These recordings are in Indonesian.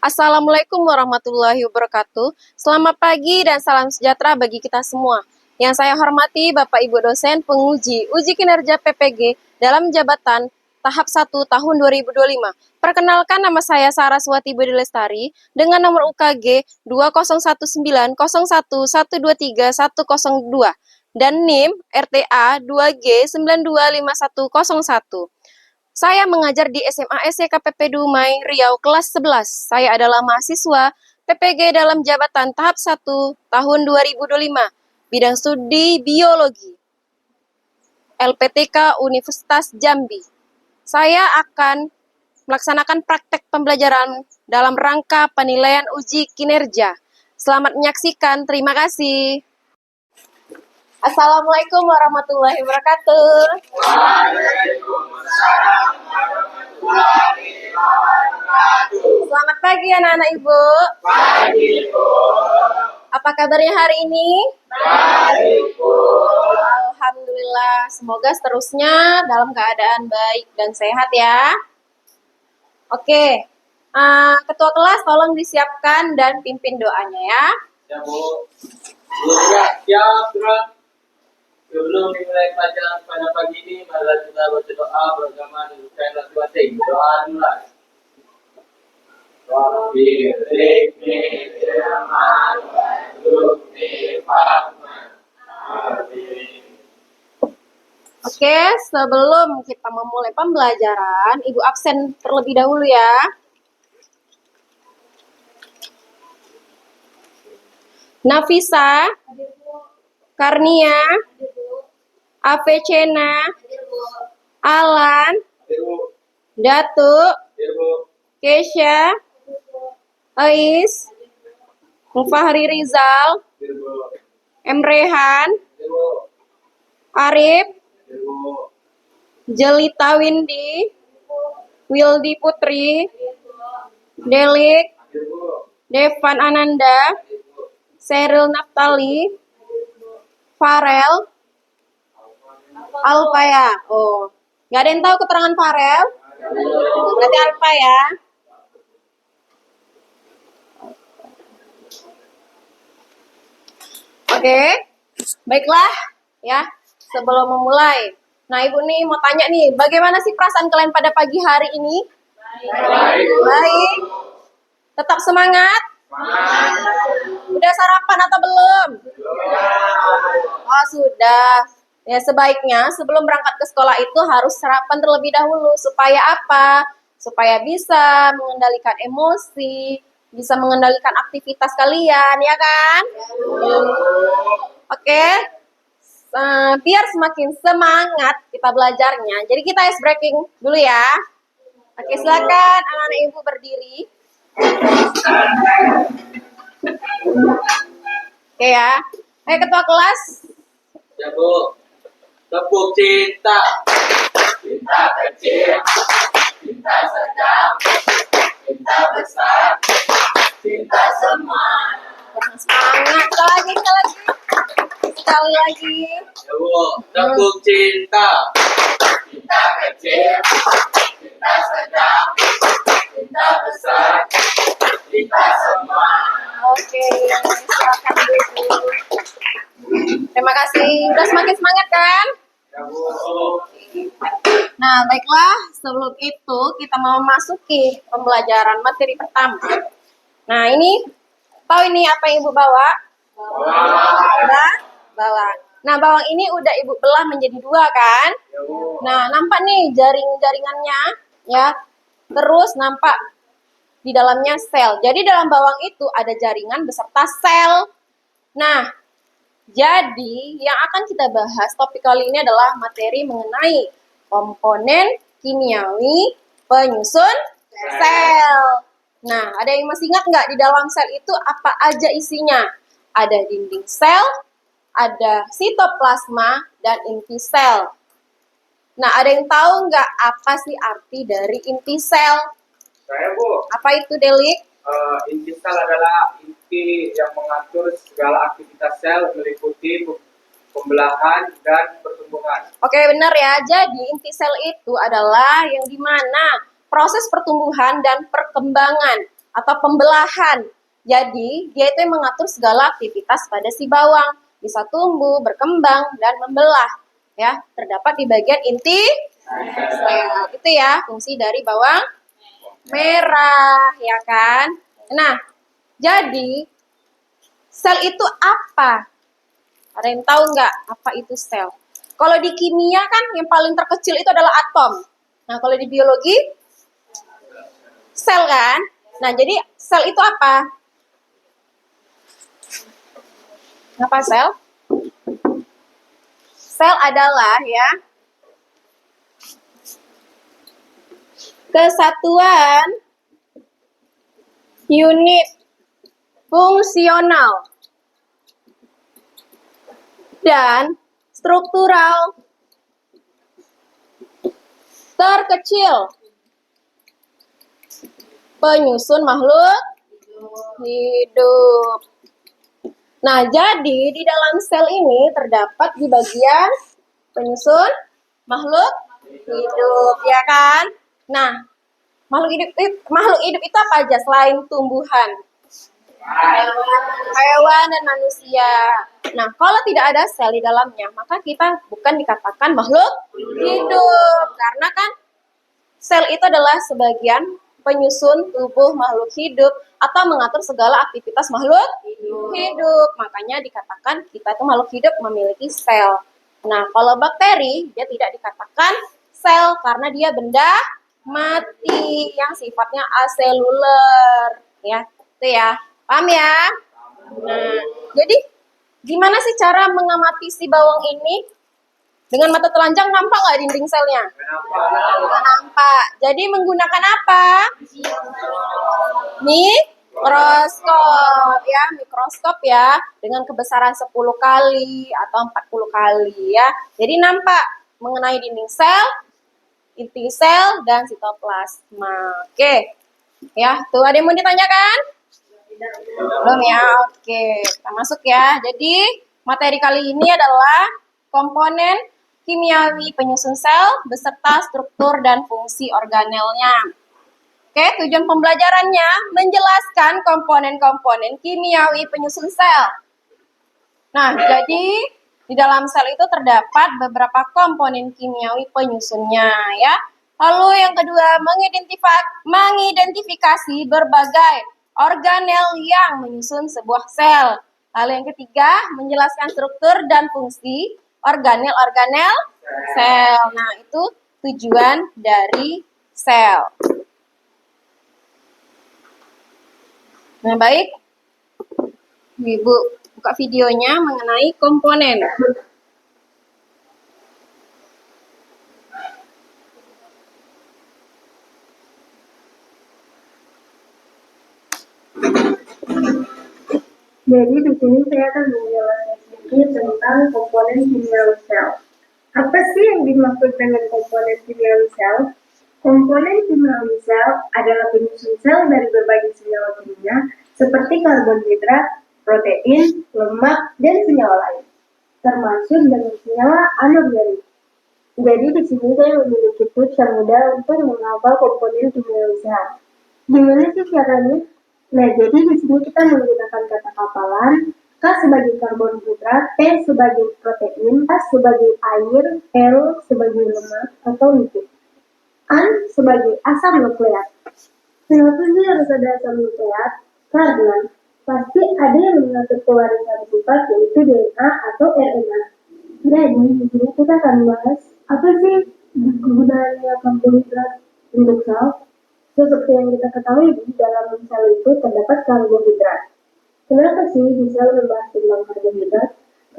Assalamualaikum warahmatullahi wabarakatuh. Selamat pagi dan salam sejahtera bagi kita semua. Yang saya hormati Bapak Ibu dosen penguji uji kinerja PPG dalam jabatan tahap 1 tahun 2025. Perkenalkan, nama saya Saraswati Budi Lestari dengan nomor UKG 201901123102 dan NIM RTA 2G 925101. Saya mengajar di SMA SEKPP Dumai, Riau, kelas 11. Saya adalah mahasiswa PPG dalam jabatan tahap 1 tahun 2025, bidang studi biologi, LPTK Universitas Jambi. Saya akan melaksanakan praktek pembelajaran dalam rangka penilaian uji kinerja. Selamat menyaksikan, terima kasih. Assalamualaikum warahmatullahi wabarakatuh. Waalaikumsalam warahmatullahi wabarakatuh. Selamat pagi anak-anak Ibu. Pagi, Bu. Apa kabarnya hari ini? Baik, Bu. Alhamdulillah, semoga seterusnya dalam keadaan baik dan sehat ya. Oke, Ketua kelas tolong disiapkan dan pimpin doanya ya. Ya, Bu. Siap, Bro. Sebelum dimulai pelajaran pada pagi ini, marilah kita berdoa beragama dan ucapan masing-masing. Doa dulu. Rabbi rikni firman warzuqni fahman. Amin. Oke, sebelum kita memulai pembelajaran, Ibu absen terlebih dahulu ya. Nafisa, Karnia, Avecena, Alan, Bu. Datuk, Bu. Kesha, Ais, Mufahri Rizal, Bu. Emrehan, Bu. Arif, Bu. Jelita Windy, Wildi Putri, Delik, Bu. Devan Ananda, Seril Naftali, Farel, Alfa ya. Oh, nggak ada yang tahu keterangan Farel? Berarti Alfa ya. Oke, baiklah ya. Sebelum memulai, nah Ibu nih mau tanya nih, bagaimana sih perasaan kalian pada pagi hari ini? Baik. Tetap semangat? Udah sarapan atau belum? Oh, sudah. Ya, sebaiknya sebelum berangkat ke sekolah itu harus sarapan terlebih dahulu. Supaya apa? Supaya bisa mengendalikan emosi, bisa mengendalikan aktivitas kalian, ya kan? Oke. Biar semakin semangat kita belajarnya. Jadi kita ice breaking dulu ya. Oke, silakan anak-anak Ibu berdiri. Oke ya. Ayo ketua kelas. Ya, Bu. Tepuk cinta. Cinta kecil. Cinta sedang. Cinta besar. Cinta semua. Kurang semangat. Sekali lagi. Ya, Bu. Tepuk cinta. Cinta kecil. Cinta sedang. Cinta besar. Cinta semua. Oke, silakan dulu. Terima kasih. Udah semakin semangat kan? Ya, Bu. Nah, baiklah. Sebelum itu kita mau memasuki pembelajaran materi pertama. Nah, ini tahu ini apa yang Ibu bawa? Bawang. Nah, bawang ini udah Ibu belah menjadi 2 kan? Ya, Bu. Nah, nampak nih jaringannya ya. Terus nampak di dalamnya sel. Jadi dalam bawang itu ada jaringan beserta sel. Nah, jadi yang akan kita bahas topik kali ini adalah materi mengenai komponen kimiawi penyusun sel. Nah, ada yang masih ingat nggak di dalam sel itu apa aja isinya? Ada dinding sel, ada sitoplasma, dan inti sel. Nah, ada yang tahu nggak apa sih arti dari inti sel? Saya, Bu. Apa itu, Delik? Inti sel adalah inti yang mengatur segala aktivitas sel meliputi pembelahan dan pertumbuhan. Oke, benar ya. Jadi inti sel itu adalah yang dimana proses pertumbuhan dan perkembangan atau pembelahan. Jadi, dia itu yang mengatur segala aktivitas pada si bawang. Bisa tumbuh, berkembang, dan membelah. Ya, terdapat di bagian inti sel. Itu ya, fungsi dari bawang merah, ya kan? Nah, jadi sel itu apa? Ada yang tahu nggak apa itu sel? Kalau di kimia kan yang paling terkecil itu adalah atom. Nah, kalau di biologi, sel kan? Nah, jadi sel itu apa? Apa sel? Sel adalah ya kesatuan unit fungsional dan struktural terkecil penyusun makhluk hidup. Nah, jadi di dalam sel ini terdapat di bagian penyusun makhluk hidup, ya kan? Nah, makhluk hidup itu apa aja selain tumbuhan? Hewan dan manusia. Nah, kalau tidak ada sel di dalamnya, maka kita bukan dikatakan makhluk hidup. Karena kan sel itu adalah sebagian penyusun tubuh makhluk hidup atau mengatur segala aktivitas makhluk hidup. Makanya dikatakan kita itu makhluk hidup memiliki sel. Nah, kalau bakteri dia tidak dikatakan sel karena dia benda mati yang sifatnya aseluler. Ya, itu ya. Paham ya? Nah, jadi gimana sih cara mengamati si bawang ini? Dengan mata telanjang nampak nggak dinding selnya? Nggak nampak. Jadi menggunakan apa? Mikroskop ya, dengan kebesaran 10 kali atau 40 kali ya. Jadi nampak mengenai dinding sel, inti sel, dan sitoplasma. Oke. Ya, tuh ada yang mau ditanyakan? Belum ya? Oke, kita masuk ya. Jadi, materi kali ini adalah komponen kimiawi penyusun sel beserta struktur dan fungsi organelnya. Oke, tujuan pembelajarannya menjelaskan komponen-komponen kimiawi penyusun sel. Nah, jadi di dalam sel itu terdapat beberapa komponen kimiawi penyusunnya ya. Lalu yang kedua, mengidentifikasi berbagai organel yang menyusun sebuah sel. Lalu yang ketiga, menjelaskan struktur dan fungsi organel-organel sel. Nah, itu tujuan dari sel. Nah, baik. Ibu buka videonya mengenai komponen. Jadi di sini saya akan menjelaskan sedikit tentang komponen kimiawi sel. Apa sih yang dimaksud dengan komponen kimiawi sel? Komponen kimiawi sel adalah penyusun sel dari berbagai senyawa kimia seperti karbohidrat, protein, lemak, dan senyawa lain, termasuk dengan senyawa anorganik. Jadi di sini saya memiliki tips yang mudah untuk menghafal komponen kimiawi sel. Gimana sih caranya? Nah, jadi di sini kita menggunakan kata kapalan, K sebagai karbohidrat, P sebagai protein, A sebagai air, L sebagai lemak atau lipid, An sebagai asam nukleat. Kenapa sih harus ada asam nukleat? Karena pasti ada yang mengatur pewarisan sifat yaitu DNA atau RNA. Jadi di sini kita akan bahas apa sih kegunaannya karbohidrat untuk sel. Seperti yang kita ketahui, di dalam sel itu terdapat karbohidrat. Kenapa sih di sel membahas tentang karbohidrat?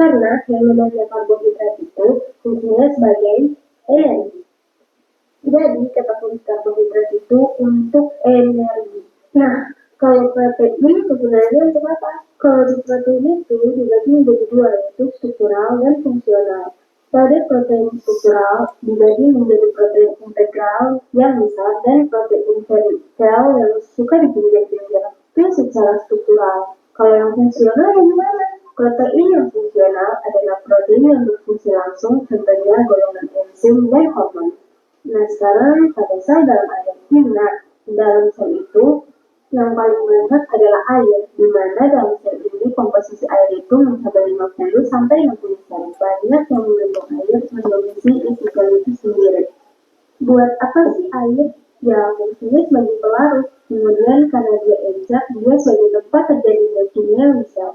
Karena yang namanya karbohidrat itu fungsinya sebagai energi. Jadi kata fungsi karbohidrat itu untuk energi. Nah, kalau protein sebenarnya untuk apa? Kalau di protein itu dibagi menjadi dua, yaitu struktural dan fungsional. Pada protein struktural dibagi menjadi protein integral yang besar dan protein sel yang suka dipinggir-pinggir. Itu secara struktural. Kalau yang fungsional gimana? Protein yang fungsional adalah protein yang berfungsi langsung, contohnya golongan enzim dan hormon. Nah, sekarang pada sel dalam adanya. Nah, dalam sel itu Yang paling banyak adalah air, di mana dalam sel ini komposisi air itu mencapai 50 sampai 60 sel. Banyak yang mengandung air mendominasi isi sel itu sendiri. Buat apa sih air? Ya, fungsinya sebagai pelarut. Kemudian karena dia encer, dia sebagai tempat terjadinya kimia di sel.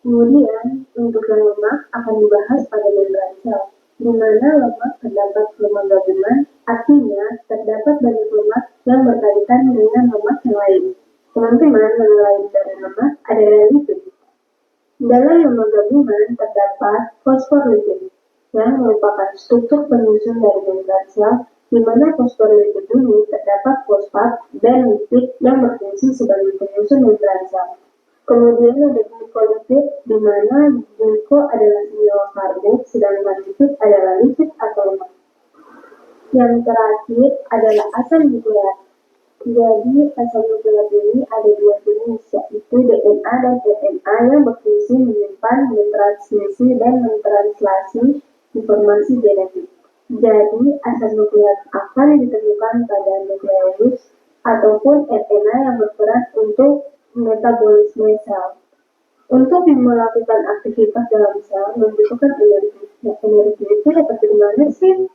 Kemudian, untuk yang lemak akan dibahas pada membran sel, di mana lemak terdapat lemak gabungan, artinya terdapat banyak lemak yang berkaitan dengan lemak yang lain. Teman-teman, yang lain dari lemak adalah lipid. Dalam lemak gabungan terdapat fosfolipid, yang merupakan struktur penyusun dari membran sel, di mana fosfolipid ini terdapat fosfat dan lipid yang berfungsi sebagai penyusun membran sel. Kemudian ada glikolipid, di mana gliko adalah senyawa karbo, sedangkan lipid adalah lipid atau lemak. Yang terakhir adalah asam nukleat. Jadi, asam nukleat ini ada dua jenis, yaitu DNA dan RNA yang berfungsi menyimpan, mentransmisi, dan mentranslasi informasi genetik. Jadi, asam nukleat akan ditemukan pada nukleus ataupun RNA yang berperan untuk metabolisme sel. Untuk melakukan aktivitas dalam sel membutuhkan energi. Nah, energi itu dapat dari mana sih?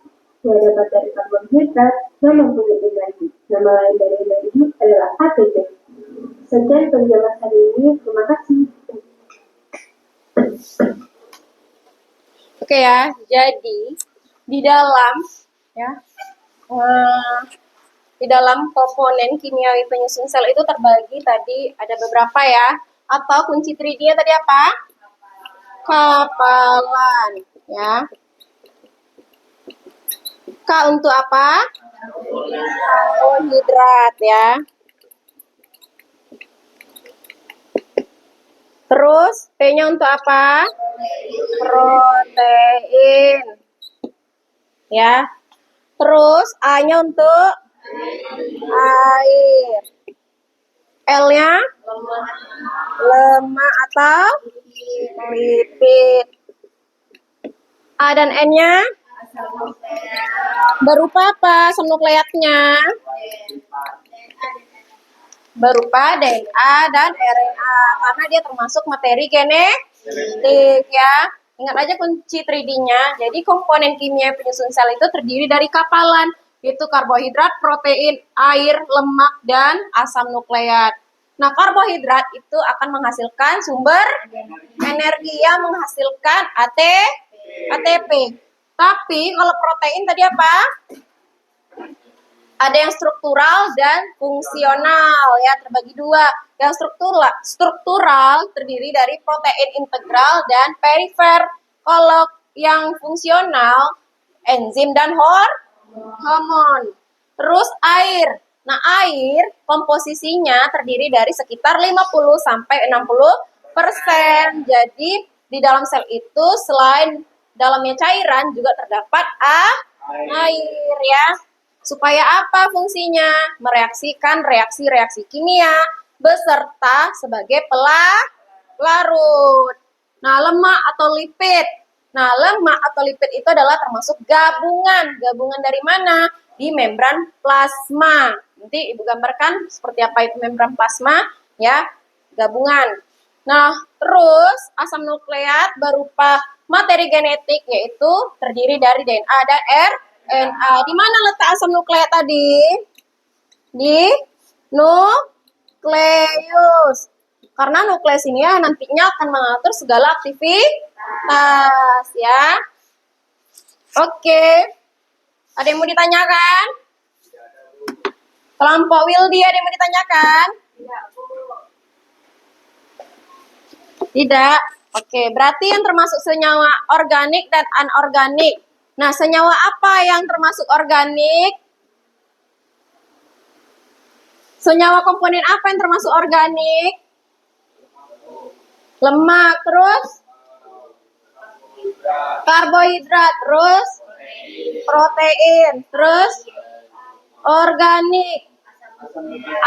Ya, dapat dari karbohidrat yang mempunyai energi. Nama lain dari energi adalah ATP. Sekian penjelasan ini. Terima kasih. Oke ya, jadi di dalam ya di dalam komponen kimiawi penyusun sel itu terbagi tadi ada beberapa ya. Atau kunci 3D-nya tadi apa? Kapalan ya. K untuk apa? Karbohidrat ya. Terus P-nya untuk apa? Protein. Ya. Terus A-nya untuk air. L-nya lemak atau lipid. A dan N-nya berupa apa asam nukleatnya? Berupa DNA dan RNA karena dia termasuk materi genetik ya. Ingat aja kunci 3D-nya. Jadi komponen kimia penyusun sel itu terdiri dari kapalan, yaitu karbohidrat, protein, air, lemak, dan asam nukleat. Nah, karbohidrat itu akan menghasilkan sumber energi yang menghasilkan ATP. Tapi kalau protein tadi apa? Ada yang struktural dan fungsional ya, terbagi dua. Yang struktural terdiri dari protein integral dan perifer. Kalau yang fungsional enzim dan hormon. Terus air. Nah, air komposisinya terdiri dari sekitar 50 sampai 60%. Jadi di dalam sel itu selain dalamnya cairan juga terdapat air ya. Supaya apa fungsinya? Mereaksikan reaksi-reaksi kimia beserta sebagai pelarut. Nah, lemak atau lipid. Nah, lemak atau lipid itu adalah termasuk gabungan. Gabungan dari mana? Di membran plasma. Nanti Ibu gambarkan seperti apa itu membran plasma ya, gabungan. Nah, terus asam nukleat berupa materi genetik yaitu terdiri dari DNA dan RNA. Di mana letak asam nukleat tadi? Di nukleus. Karena nukleus ini ya nantinya akan mengatur segala aktivitas ya. Oke. Ada yang mau ditanyakan? Kelompok Wildi ada yang mau ditanyakan? Tidak. Oke, berarti yang termasuk senyawa organik dan anorganik. Nah, senyawa apa yang termasuk organik? Senyawa komponen apa yang termasuk organik? Lemak, terus karbohidrat, terus protein, terus organik,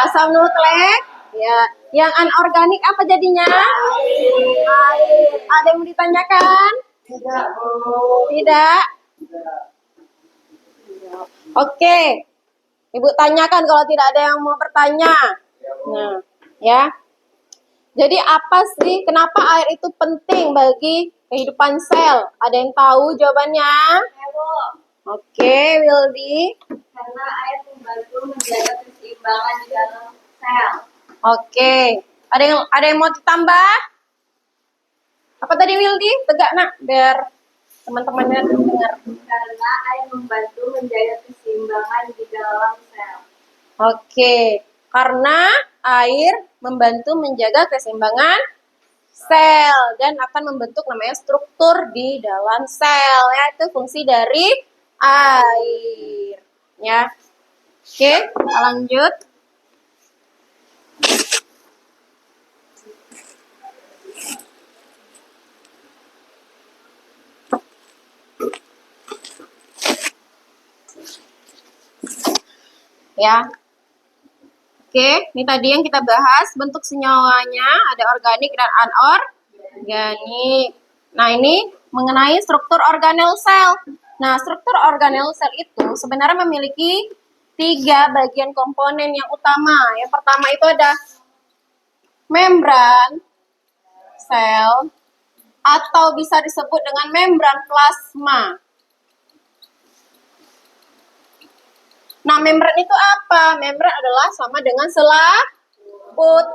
asam nukleat, ya. Yang anorganik apa jadinya? Air. Ada yang mau ditanyakan? Tidak. Oke. Ibu tanyakan kalau tidak ada yang mau bertanya. Nah. Ya. Jadi apa sih kenapa air itu penting bagi kehidupan sel? Ada yang tahu jawabannya? Oke, Wildy. Karena air membantu menjaga keseimbangan di dalam sel. Oke. Ada yang mau ditambah? Apa tadi Wildy? Tegak nak biar teman-temannya dengar. Karena air membantu menjaga keseimbangan di dalam sel. Oke, karena air membantu menjaga keseimbangan sel dan akan membentuk namanya struktur di dalam sel ya, itu fungsi dari air ya. Oke, kita lanjut. Ya. Oke, ini tadi yang kita bahas bentuk senyawanya, ada organik dan anorganik. Nah, ini mengenai struktur organel sel. Nah, struktur organel sel itu sebenarnya memiliki 3 bagian komponen yang utama. Yang pertama itu ada membran sel atau bisa disebut dengan membran plasma. Nah, membran itu apa? Membran adalah sama dengan selaput.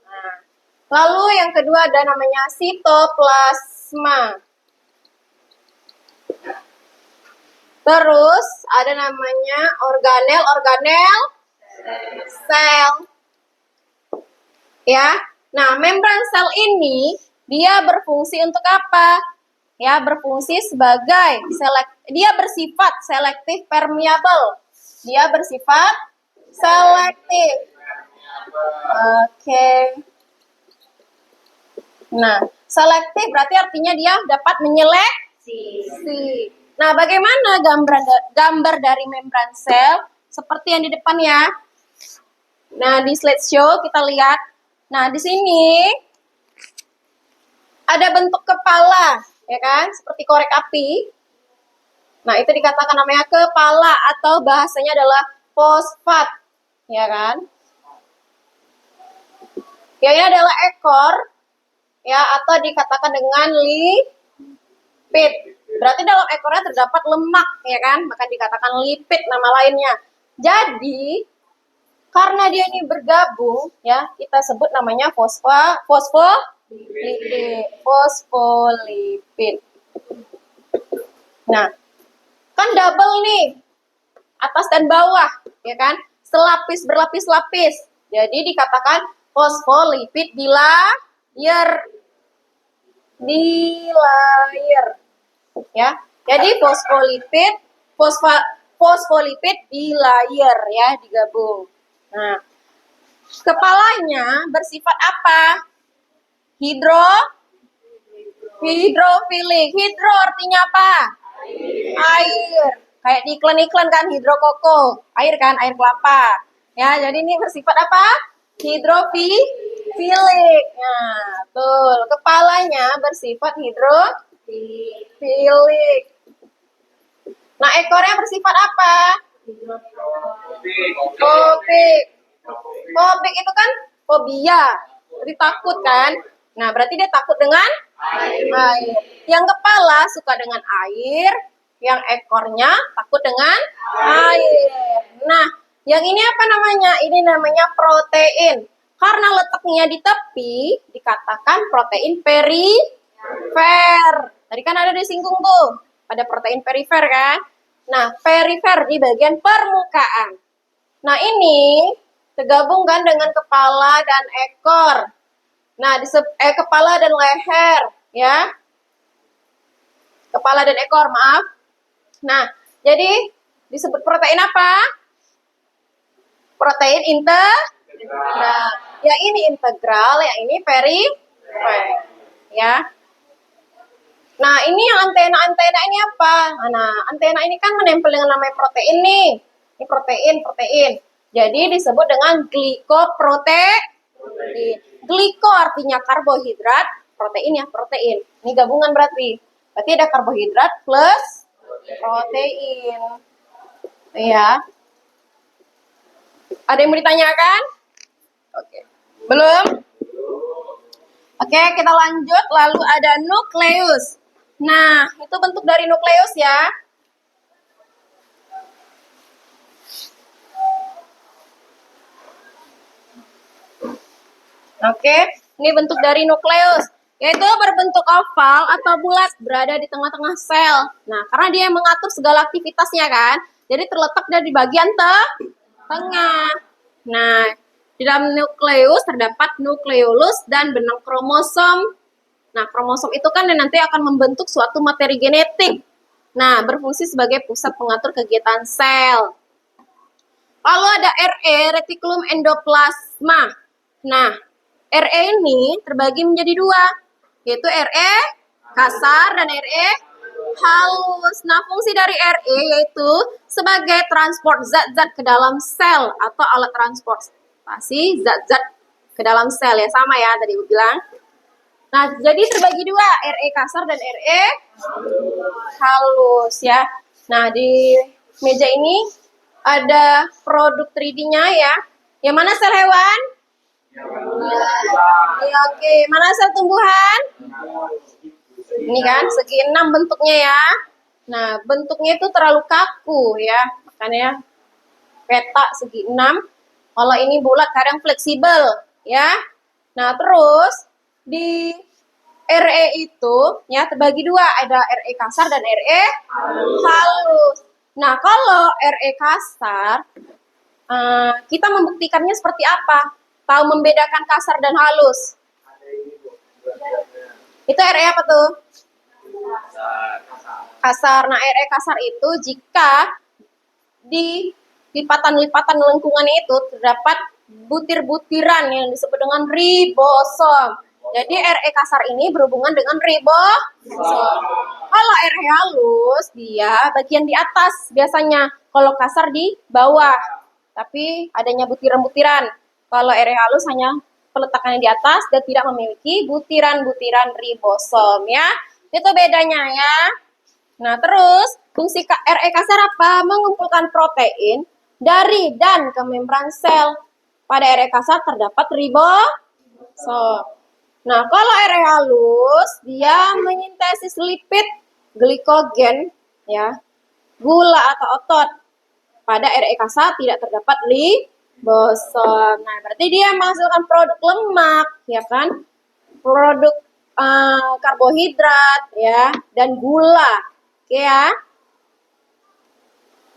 Nah, lalu yang kedua ada namanya sitoplasma. Terus ada namanya organel sel. Ya. Nah, membran sel ini dia berfungsi untuk apa? Ya, berfungsi sebagai dia bersifat selektif permeable. Dia bersifat selektif. Oke. Nah, selektif berarti artinya dia dapat menyeleksi. Nah, bagaimana gambar dari membran sel? Seperti yang di depan ya. Nah, di slideshow kita lihat. Nah, di sini ada bentuk kepala, ya kan? Seperti korek api. Nah, itu dikatakan namanya kepala atau bahasanya adalah fosfat, ya kan? Ya, ini adalah ekor, ya, atau dikatakan dengan lipid. Berarti dalam ekornya terdapat lemak, ya kan? Maka dikatakan lipid nama lainnya. Jadi, karena dia ini bergabung, ya, kita sebut namanya fosfolipid. Nah, kan double nih, atas dan bawah, ya kan? Selapis berlapis-lapis. Jadi dikatakan fosfolipid bilayer. Ya. Jadi fosfolipid bilayer ya, digabung. Nah, kepalanya bersifat apa? Hidrofilik. Hidro artinya apa? Air. Kayak di iklan-iklan kan, hidrokoko. Air kan, air kelapa. Ya, jadi ini bersifat apa? Hidrofilik. Nah, betul. Kepalanya bersifat hidrofilik. Nah, ekornya bersifat apa? Fobik. Fobik itu kan fobia. Jadi takut kan? Nah, berarti dia takut dengan air. Yang kepala suka dengan air, yang ekornya takut dengan air. Nah, yang ini apa namanya? Ini namanya protein. Karena letaknya di tepi, dikatakan protein perifer. Tadi kan ada disinggung tuh, ada protein perifer kan? Nah, perifer di bagian permukaan. Nah, ini tergabungkan dengan kepala dan ekor. Nah, kepala dan leher, ya. Kepala dan ekor, maaf. Nah, jadi disebut protein apa? Protein integral. Ya, ini integral, ya ini perifer, ya. Nah, ini yang antena ini apa? Nah, antena ini kan menempel dengan namanya protein nih. Ini protein. Jadi disebut dengan glikoprotein. Gliko artinya karbohidrat, protein ya protein. Ini gabungan berarti. Berarti ada karbohidrat plus protein. Ya. Ada yang mau ditanyakan? Oke. Belum? Oke, kita lanjut. Lalu ada nukleus. Nah, itu bentuk dari nukleus ya. Oke, ini bentuk dari nukleus, yaitu berbentuk oval atau bulat berada di tengah-tengah sel. Nah, karena dia yang mengatur segala aktivitasnya kan, jadi terletak di bagian tengah. Nah, di dalam nukleus terdapat nukleolus dan benang kromosom. Nah, kromosom itu kan yang nanti akan membentuk suatu materi genetik. Nah, berfungsi sebagai pusat pengatur kegiatan sel. Lalu ada RE, retikulum endoplasma. Nah, RE ini terbagi menjadi dua, yaitu RE kasar dan RE halus. Nah, fungsi dari RE yaitu sebagai transport zat-zat ke dalam sel atau alat transportasi zat-zat ke dalam sel ya, sama ya tadi Ibu bilang. Nah, jadi terbagi dua, RE kasar dan RE halus ya. Nah, di meja ini ada produk 3D-nya ya. Yang mana sel hewan? Ya, oke. Mana sel tumbuhan? Ini kan segi 6 bentuknya ya. Nah, bentuknya itu terlalu kaku ya. Makanya peta segi 6. Kalau ini bulat kadang fleksibel ya. Nah, terus di RE itu ya terbagi dua, ada RE kasar dan RE halus. Nah, kalau RE kasar kita membuktikannya seperti apa? Tahu membedakan kasar dan halus? Itu RE apa tuh? Kasar. Nah, RE kasar itu jika di lipatan-lipatan lengkungan itu terdapat butir-butiran yang disebut dengan ribosom. Jadi RE kasar ini berhubungan dengan ribosom. Kalau RE halus dia bagian di atas biasanya, kalau kasar di bawah. Tapi adanya butiran-butiran. Kalau RE halus hanya peletakannya di atas dan tidak memiliki butiran-butiran ribosom ya. Itu bedanya ya. Nah, terus fungsi RE kasar apa? Mengumpulkan protein dari dan ke membran sel. Pada RE kasar terdapat ribosom. Nah, kalau RE halus dia menyintesis lipid, glikogen ya, gula atau otot. Pada RE kasar tidak terdapat ribosom. Nah, berarti dia menghasilkan produk lemak ya kan? Produk karbohidrat ya dan gula. Oke ya.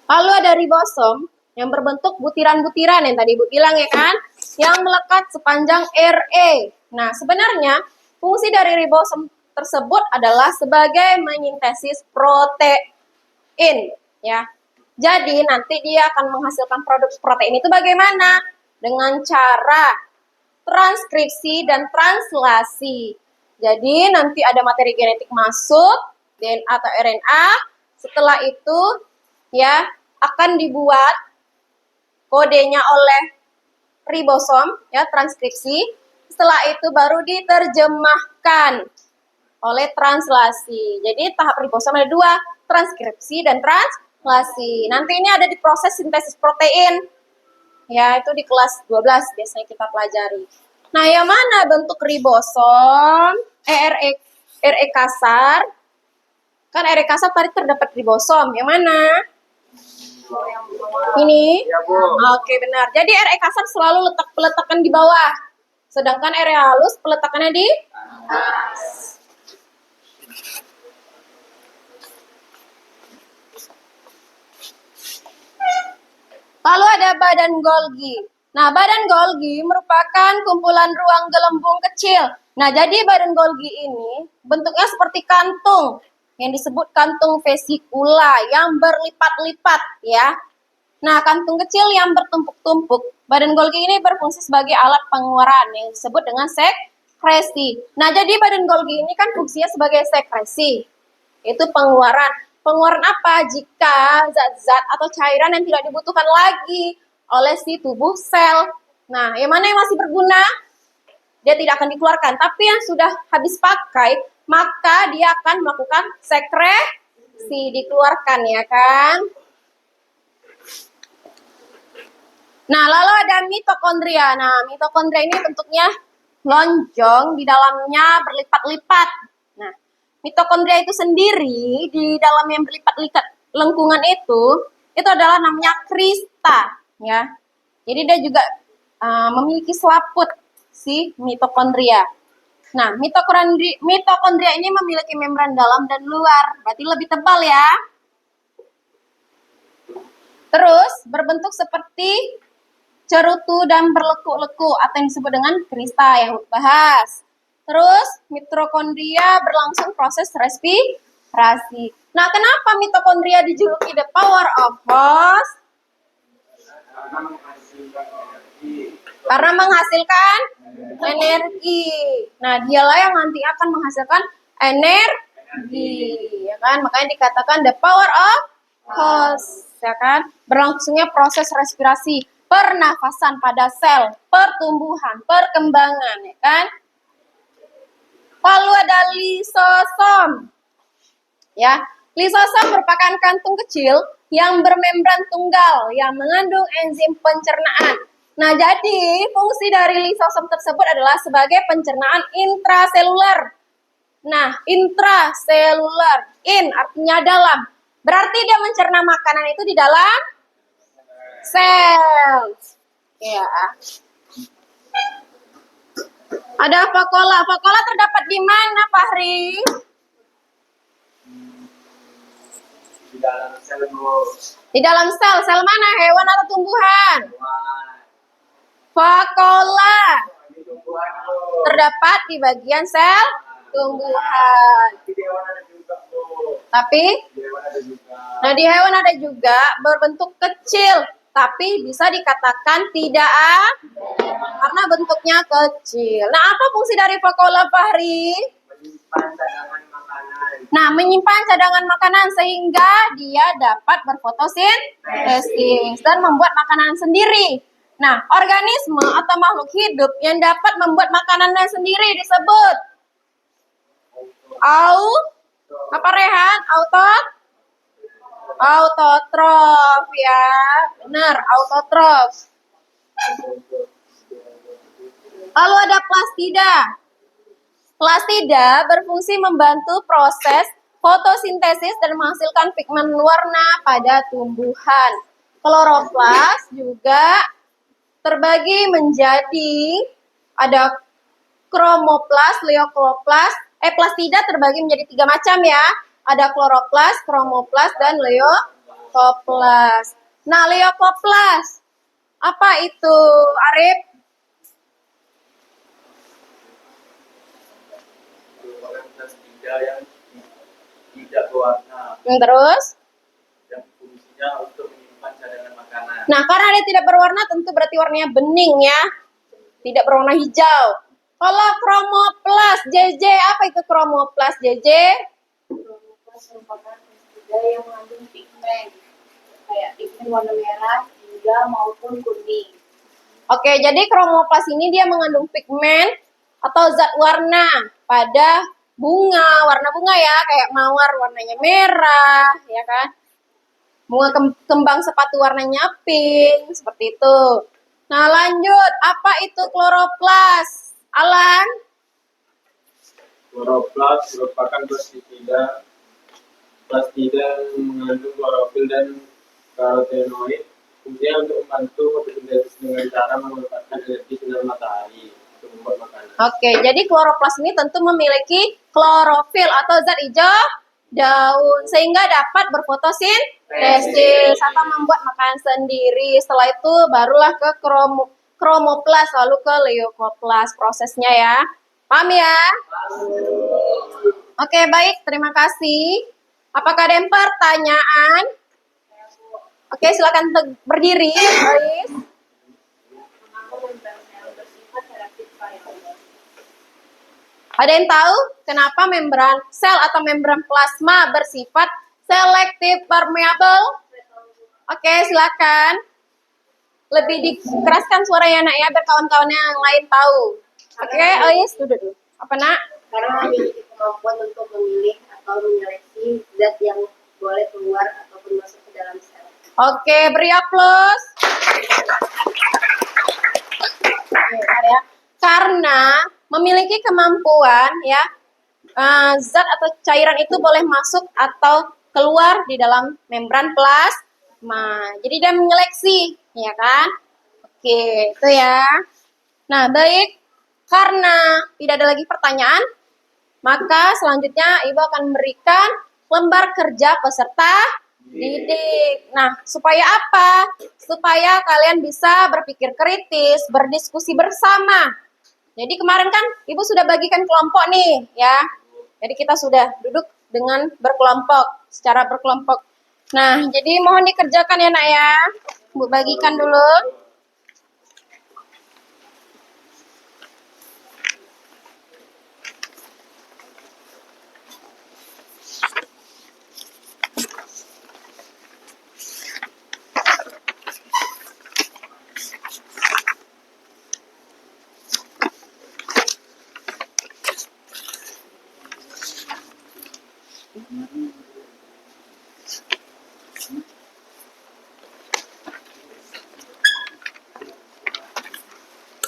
Lalu ada ribosom yang berbentuk butiran-butiran yang tadi Ibu bilang ya kan, yang melekat sepanjang RE. Nah, sebenarnya fungsi dari ribosom tersebut adalah sebagai menyintesis protein ya. Jadi nanti dia akan menghasilkan produk protein itu bagaimana? Dengan cara transkripsi dan translasi. Jadi nanti ada materi genetik masuk, DNA atau RNA. Setelah itu ya akan dibuat kodenya oleh ribosom ya, transkripsi. Setelah itu baru diterjemahkan oleh translasi. Jadi tahap ribosom ada dua, transkripsi dan translasi. Nanti ini ada di proses sintesis protein. Ya, itu di kelas 12 biasanya kita pelajari. Nah, yang mana bentuk ribosom? RE kasar. Kan RE kasar tadi terdapat ribosom. Yang mana? Ini? Ya, Bu. Oke, benar. Jadi RE kasar selalu peletakan di bawah. Sedangkan RE halus peletakannya di atas. Lalu ada badan Golgi. Nah, badan Golgi merupakan kumpulan ruang gelembung kecil. Nah, jadi badan Golgi ini bentuknya seperti kantung yang disebut kantung vesikula yang berlipat-lipat ya. Nah, kantung kecil yang bertumpuk-tumpuk. Badan Golgi ini berfungsi sebagai alat pengeluaran yang disebut dengan sekresi. Nah, jadi badan Golgi ini kan fungsinya sebagai sekresi. Itu pengeluaran. Pengeluaran apa? Jika zat-zat atau cairan yang tidak dibutuhkan lagi oleh si tubuh sel. Nah, yang mana yang masih berguna? Dia tidak akan dikeluarkan. Tapi yang sudah habis pakai, maka dia akan melakukan sekresi, dikeluarkan ya kan? Nah, lalu ada mitokondria. Nah, mitokondria ini bentuknya lonjong, di dalamnya berlipat-lipat. Nah, mitokondria itu sendiri di dalam yang berlipat-lipat lengkungan itu adalah namanya krista, ya. Jadi dia juga memiliki selaput si mitokondria. Nah, mitokondria ini memiliki membran dalam dan luar, berarti lebih tebal ya. Terus berbentuk seperti cerutu dan berlekuk-lekuk atau yang disebut dengan krista yang bahas. Terus mitokondria berlangsung proses respirasi. Nah, kenapa mitokondria dijuluki the power of host? Karena menghasilkan energi. Nah, dialah yang nanti akan menghasilkan energi, ya kan? Makanya dikatakan the power of host, ya kan? Berlangsungnya proses respirasi, pernafasan pada sel, pertumbuhan, perkembangan, ya kan? Lalu ada lisosom. Ya, lisosom merupakan kantung kecil yang bermembran tunggal yang mengandung enzim pencernaan. Nah, jadi fungsi dari lisosom tersebut adalah sebagai pencernaan intraseluler. Nah, intraseluler, in artinya dalam. Berarti dia mencerna makanan itu di dalam sel. Ya. Ada vakuola. Vakuola terdapat di mana, Fahri? Di dalam sel, Bu. Di dalam sel. Sel mana? Hewan atau tumbuhan? Vakuola Ini tumbuhan, Bu. terdapat di bagian sel tumbuhan. Di hewan ada juga, Bu. Tapi, Di hewan ada juga. nah di hewan ada juga berbentuk kecil. Tapi bisa dikatakan tidak karena bentuknya kecil. Nah, apa fungsi dari vakuola, Fahri? Menyimpan cadangan makanan. Nah, menyimpan cadangan makanan sehingga dia dapat berfotosintesis dan membuat makanan sendiri. Nah, organisme atau makhluk hidup yang dapat membuat makanannya sendiri disebut apa Rehan? Autotrof ya. Benar, autotrof. Lalu ada plastida. Plastida berfungsi membantu proses fotosintesis dan menghasilkan pigmen warna pada tumbuhan. Kloroplas juga terbagi menjadi ada kromoplas, leukoplast. Plastida terbagi menjadi 3 macam ya. Ada kloroplas, kromoplas, dan leukoplast. Nah, leukoplast apa itu, Arif? Merupakan plastida yang tidak berwarna, Terus? yang fungsinya untuk menyimpan cadangan makanan. Nah, karena dia tidak berwarna, tentu berarti warnanya bening ya. Tidak berwarna hijau. Kalau kromoplas, JJ, apa itu kromoplas, JJ? Kromoplas merupakan plastida yang mengandung pigmen, kayak pigmen warna merah, hijau maupun kuning. Oke, jadi kromoplas ini dia mengandung pigmen atau zat warna pada bunga, warna bunga ya, kayak mawar warnanya merah, ya kan? Bunga kembang sepatu warnanya pink, seperti itu. Nah, lanjut, apa itu kloroplas? Alan? Kloroplas merupakan plastida yang mengandung klorofil dan karotenoid. Fungsinya untuk membantu fotosintesis dengan cara memanfaatkan energi sinar matahari untuk membuat makanan. Oke, jadi kloroplas ini tentu memiliki klorofil atau zat hijau daun sehingga dapat berfotosintesis atau membuat makanan sendiri. Setelah itu barulah ke kromoplas lalu ke leukoplast prosesnya ya. Paham ya? Oke, baik, terima kasih. Apakah ada yang pertanyaan? Oke, silakan berdiri, Ais. Ada yang tahu kenapa membran sel atau membran plasma bersifat selektif permeable? Oke, silakan. Lebih dikeraskan suaranya nak ya, biar kawan-kawannya yang lain tahu. Oke, Ais, duduk dulu. Apa nak? Karena memiliki kemampuan untuk memilih atau menyeleksi zat yang boleh keluar ataupun masuk ke dalam sel. Oke, beri aplaus. Bentar ya. Karena memiliki kemampuan ya, zat atau cairan itu boleh masuk atau keluar di dalam membran plasma. Jadi dia menyeleksi, ya kan? Oke, itu ya. Nah, baik. Karena tidak ada lagi pertanyaan, maka selanjutnya Ibu akan memberikan lembar kerja peserta didik. Nah, supaya apa? Supaya kalian bisa berpikir kritis, berdiskusi bersama. Jadi kemarin kan Ibu sudah bagikan kelompok nih, ya. Jadi kita sudah duduk dengan berkelompok, secara berkelompok. Nah, jadi mohon dikerjakan ya, Nak ya. Bu bagikan dulu.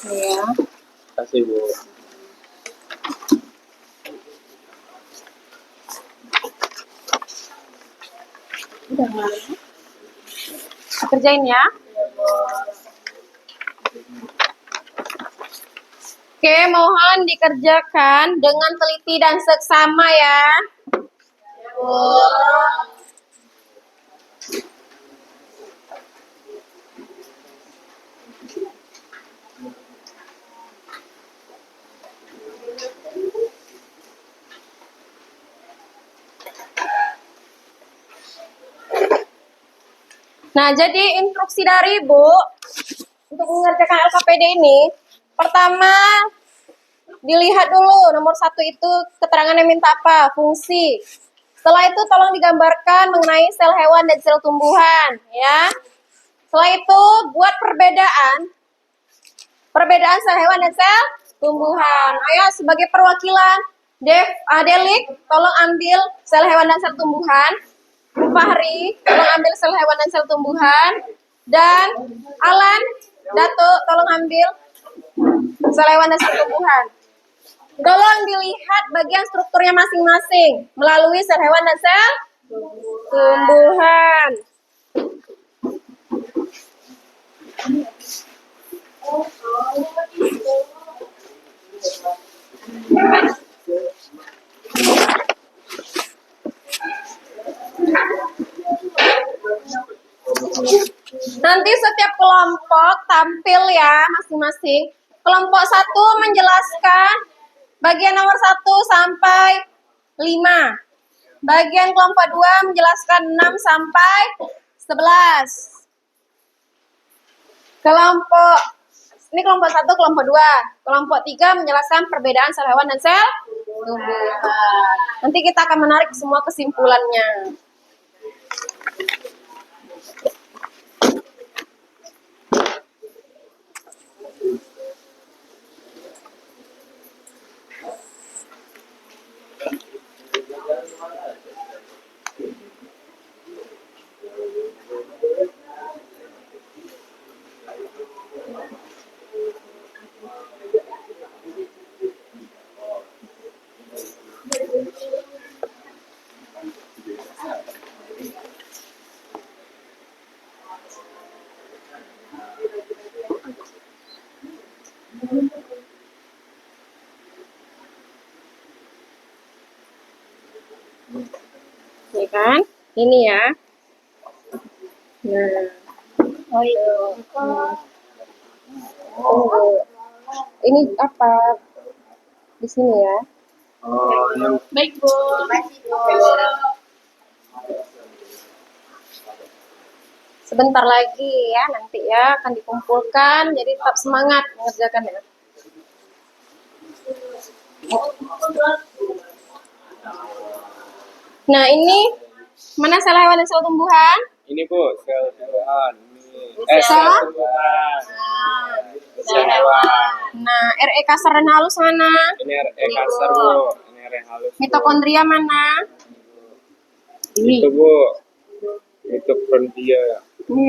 Ya. Terima kasih, Bu. Udah mulai. Kerjain ya. Oke, mohon dikerjakan dengan teliti dan seksama ya. Nah, jadi instruksi dari Ibu untuk mengerjakan LKPD ini, pertama dilihat dulu nomor 1 itu keterangannya minta apa, fungsi. Setelah itu tolong digambarkan mengenai sel hewan dan sel tumbuhan, ya. Setelah itu buat perbedaan sel hewan dan sel tumbuhan. Ayo sebagai perwakilan Adelik, tolong ambil sel hewan dan sel tumbuhan. Fahri, tolong ambil sel hewan dan sel tumbuhan. Dan Alan, Dato, tolong ambil sel hewan dan sel tumbuhan. Tolong dilihat bagian strukturnya masing-masing melalui sel hewan dan sel tumbuhan. Nanti setiap kelompok tampil ya masing-masing. Kelompok 1 menjelaskan bagian nomor 1 sampai 5. Bagian kelompok 2 menjelaskan 6 sampai 11. Ini kelompok 1, kelompok 2. Kelompok 3 menjelaskan perbedaan sel hewan dan sel tumbuhan. Nanti kita akan menarik semua kesimpulannya. Ya kan? Ini ya. Nah. Oh itu. Oh. Ini apa? Di sini ya. Oh, yang Baik, Bu. Sebentar lagi ya, nanti ya akan dikumpulkan. Jadi tetap semangat mengerjakan ya. Nah, ini mana sel hewan dan sel tumbuhan? ini, Bu, sel hewan. Sel? Sel tumbuhan. Sel hewan. Nah, RE kasar dan halus mana? Ini RE kasar, Bu. Ini RE halus. Bu. Mitokondria mana? Itu, Bu. Mitokondria. Ini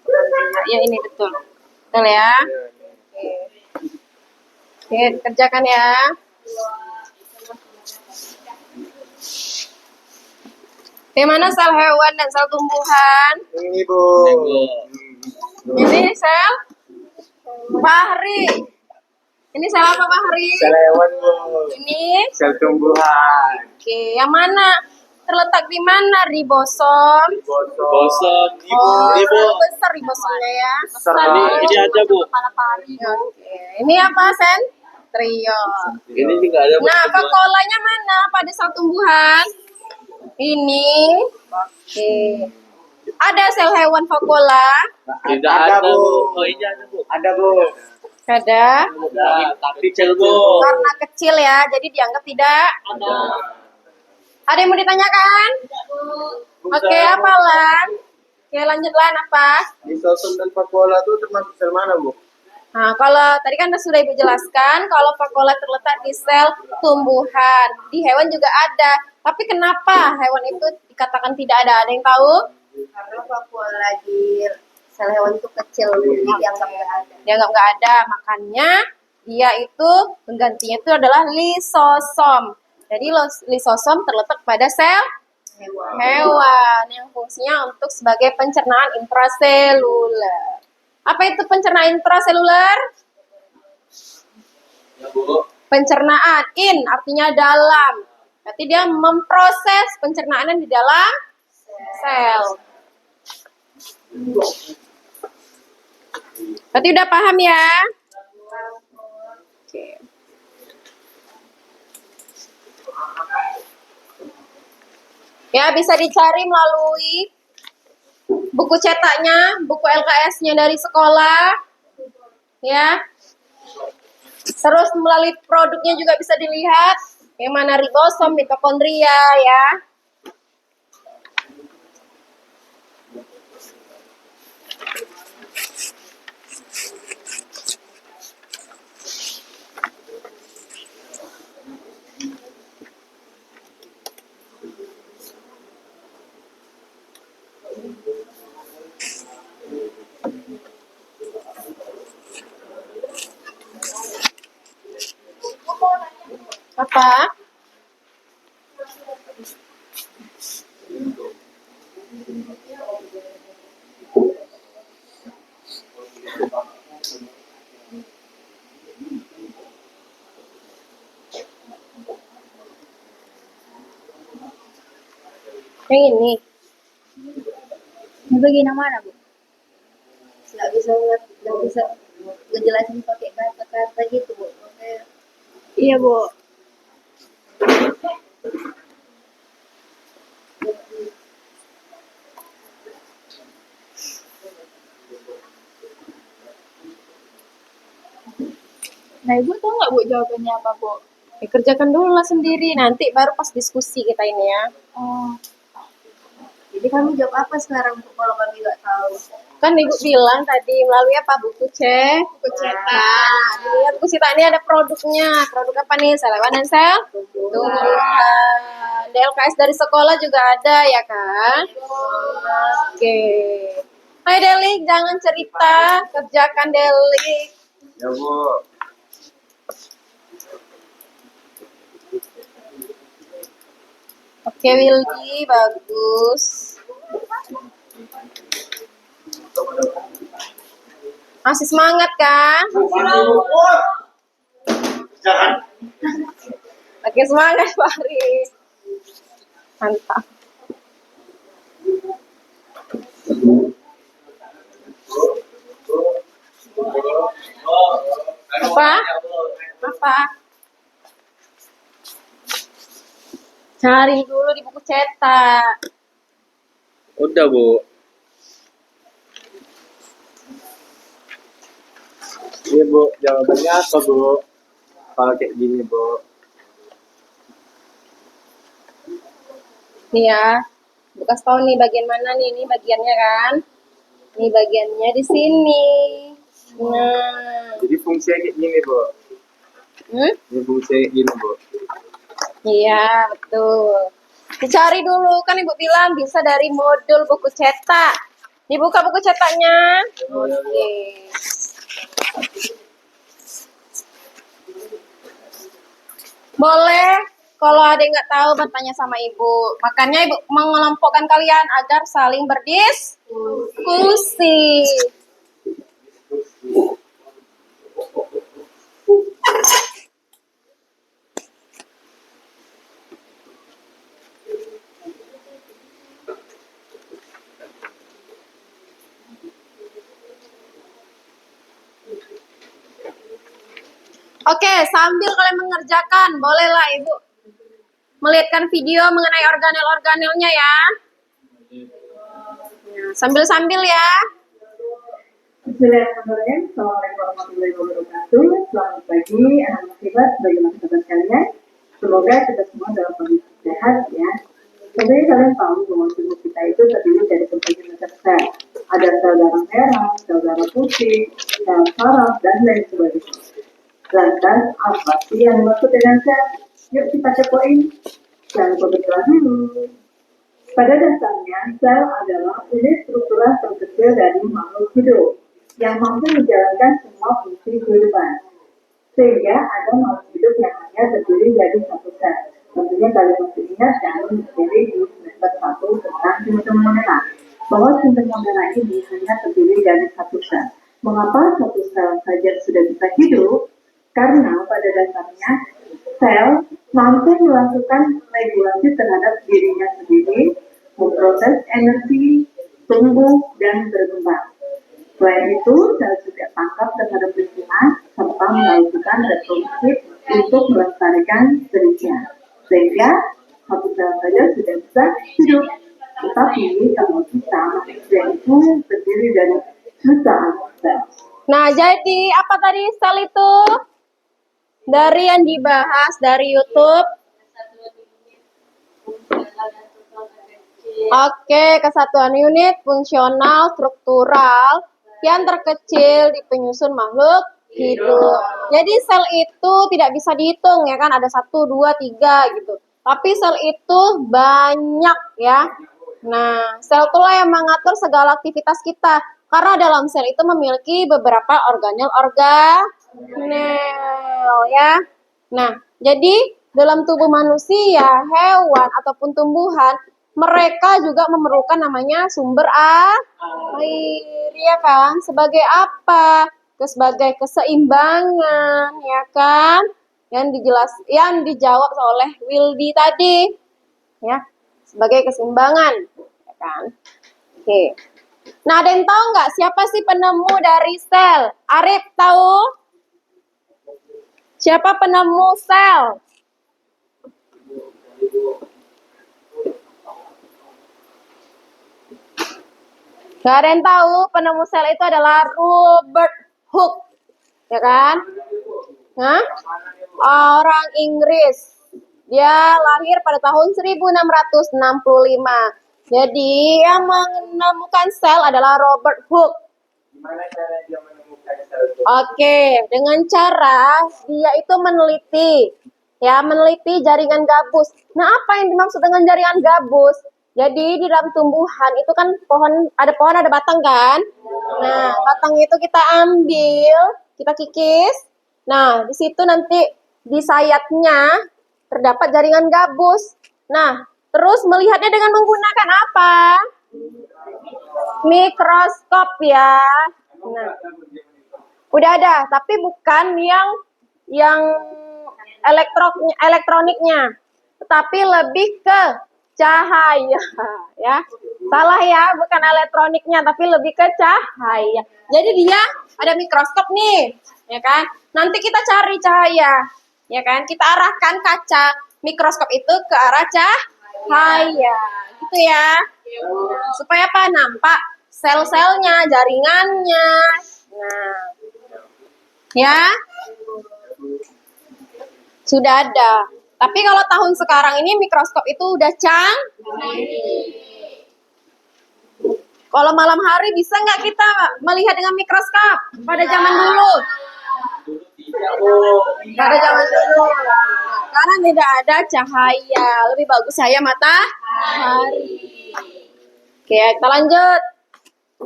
penggantinya. Ya ini betul. Betul ya. Oke. Oke, kerjakan ya. Bagaimana sel hewan dan sel tumbuhan? Ini Bu. Ini sel Fahri. Ini sel apa Fahri? Sel hewan Bu. Ini. Sel tumbuhan. Oke, yang mana? Terletak di mana ribosom? Bosom. Oh, terlalu besar ribosomnya ya. Ini ada Bu. Oke, ini apa sentriol. Ini juga ada Bu. Nah, vakuolanya mana pada sel tumbuhan? Ini. Oke. Ada sel hewan vakuola? Tidak ada Bu. Oh ini ada Bu. Ada Bu. Ada. Tapi kecil Bu. Karena kecil ya, jadi dianggap tidak Ada. Ada yang mau ditanyakan? Oke, apa Lan? Oke, lanjut Lan, apa? Lisosom dan vakuola itu termasuk sel mana Bu? Nah, kalau tadi kan sudah Ibu jelaskan, kalau vakuola terletak di sel tumbuhan. Di hewan juga ada. Tapi kenapa hewan itu dikatakan tidak ada? Ada yang tahu? Karena vakuola di sel hewan itu kecil, jadi dianggap nggak ada. Dianggap nggak ada, makanya dia itu penggantinya itu adalah lisosom. Jadi lisosom terletak pada sel hewan yang fungsinya untuk sebagai pencernaan intraseluler. Apa itu pencernaan intraseluler? Ya Bu. Pencernaan, in artinya dalam. Berarti dia memproses pencernaan di dalam sel. Berarti udah paham ya? Oke. Ya, bisa dicari melalui buku cetaknya, buku LKS-nya dari sekolah. Ya. Terus melalui produknya juga bisa dilihat yang mana ribosom, mitokondria ya. Apa? Yang ini. Ini bagian yang mana, Bu? Nggak bisa ngejelasin pakai kata-kata gitu, Bu. Makanya Iya, Bu. Nah, Ibu tahu nggak Bu jawabannya apa, Bu? Ya, kerjakan dulu lah sendiri, nanti baru pas diskusi kita ini ya. Oh, jadi kami jawab apa sekarang, Bu, kalau kami nggak tahu? Kan Ibu bilang tadi melalui apa buku buku cetak. Dilihat buku cetak ini ada produknya. Produk apa nih? Sel hewan dan sel tumbuhan. DLKS dari sekolah juga ada ya kan? Oke. Hai Delik, jangan cerita, kerjakan Delik. Ya Bu. Oke Wildi, bagus. Masih semangat kan? Makin semangat Fahri. Mantap. Apa? Apa? Cari dulu di buku cetak. Udah Bu. Ini Bu, jawabannya apa Bu? Kalau kayak gini Bu. Nih ya, bekas tahu nih bagian mana nih? Ini bagiannya kan? Ini bagiannya di sini. Nah, Jadi fungsinya kayak gini Bu. Ini fungsinya kayak gini Bu. iya betul. Dicari dulu kan Ibu bilang bisa dari modul buku cetak. Dibuka buku cetaknya. Oke. Boleh kalau ada yang nggak tahu bertanya sama ibu. Makanya ibu mengelompokkan kalian agar saling berdiskusi. Oke, sambil kalian mengerjakan, bolehlah ibu melihatkan video mengenai organel-organelnya ya. Sambil-sambil ya. Bismillahirrahmanirrahim. Assalamualaikum warahmatullahi wabarakatuh. Selamat pagi, anak hebat, bagaimana kabar kalian? Semoga kita semua dalam kondisi sehat ya. Sebenarnya kalian tahu bahwa tubuh kita itu terdiri dari berbagai macam sel. Ada sel darah merah, sel darah putih, sel saraf, dan lain sebagainya. Lantas, apa sih yang dimaksud dengan sel? Yuk kita kepoin. Jangan lupa berdoa dulu. Pada dasarnya, sel adalah unit struktural terkecil dari makhluk hidup yang mampu menjalankan semua fungsi kehidupan. Sehingga ada makhluk hidup yang hanya terdiri dari satu sel. Tentunya kalian masih ingat kan materi di semester 1 tentang sistem modern bahwa sistem modern ini hanya terdiri dari satu sel. Mengapa satu sel saja sudah bisa hidup? Karena pada dasarnya sel mampu melakukan regulasi terhadap dirinya sendiri, memproses energi, tumbuh, dan berkembang. Selain itu, sel juga tangkap terhadap lingkungan serta melakukan reproduksi untuk melestarikan dirinya. Sehingga satu sel saja sudah bisa hidup. Tetapi kalau kita manusia itu terdiri dari jutaan sel. Nah, jadi apa tadi sel itu? Dari yang dibahas dari YouTube. Oke, kesatuan unit fungsional struktural yang terkecil di penyusun makhluk hidup. Jadi sel itu tidak bisa dihitung ya kan, ada 1, 2, 3 gitu. Tapi sel itu banyak ya. Nah, sel itulah yang mengatur segala aktivitas kita. Karena dalam sel itu memiliki beberapa organel ya. Nah, jadi dalam tubuh manusia, hewan ataupun tumbuhan, mereka juga memerlukan namanya sumber air, ya kan? Sebagai apa? Sebagai keseimbangan, ya kan? Yang dijawab oleh Wildy tadi, ya, sebagai keseimbangan, ya kan? Oke. Nah, ada yang tahu nggak siapa sih penemu dari sel? Arif tahu? Siapa penemu sel? Gak ada yang tahu penemu sel itu adalah Robert Hooke, ya kan? Hah? Orang Inggris. Dia lahir pada tahun 1665. Jadi yang menemukan sel adalah Robert Hooke. Gimana cara dia menemukan sel itu? Oke, dengan cara dia itu meneliti jaringan gabus. Nah, apa yang dimaksud dengan jaringan gabus? Jadi di dalam tumbuhan itu kan pohon, ada batang kan? Nah, batang itu kita ambil, kita kikis. Nah, di situ nanti di sayapnya terdapat jaringan gabus. Nah, terus melihatnya dengan menggunakan apa? Mikroskop ya. Nah, udah ada, tapi bukan yang elektroniknya, tetapi lebih ke cahaya ya. Salah ya, bukan elektroniknya tapi lebih ke cahaya. Jadi dia ada mikroskop nih, ya kan? Nanti kita cari cahaya, ya kan? Kita arahkan kaca mikroskop itu ke arah cahaya, gitu ya. Nah, supaya apa? Nampak sel-selnya, jaringannya. Nah, ya. Sudah ada. Tapi kalau tahun sekarang ini mikroskop itu udah canggih. Kalau malam hari bisa nggak kita melihat dengan mikroskop pada zaman dulu? Pada zaman dulu. Karena tidak ada cahaya. Lebih bagus cahaya matahari. Oke, kita lanjut.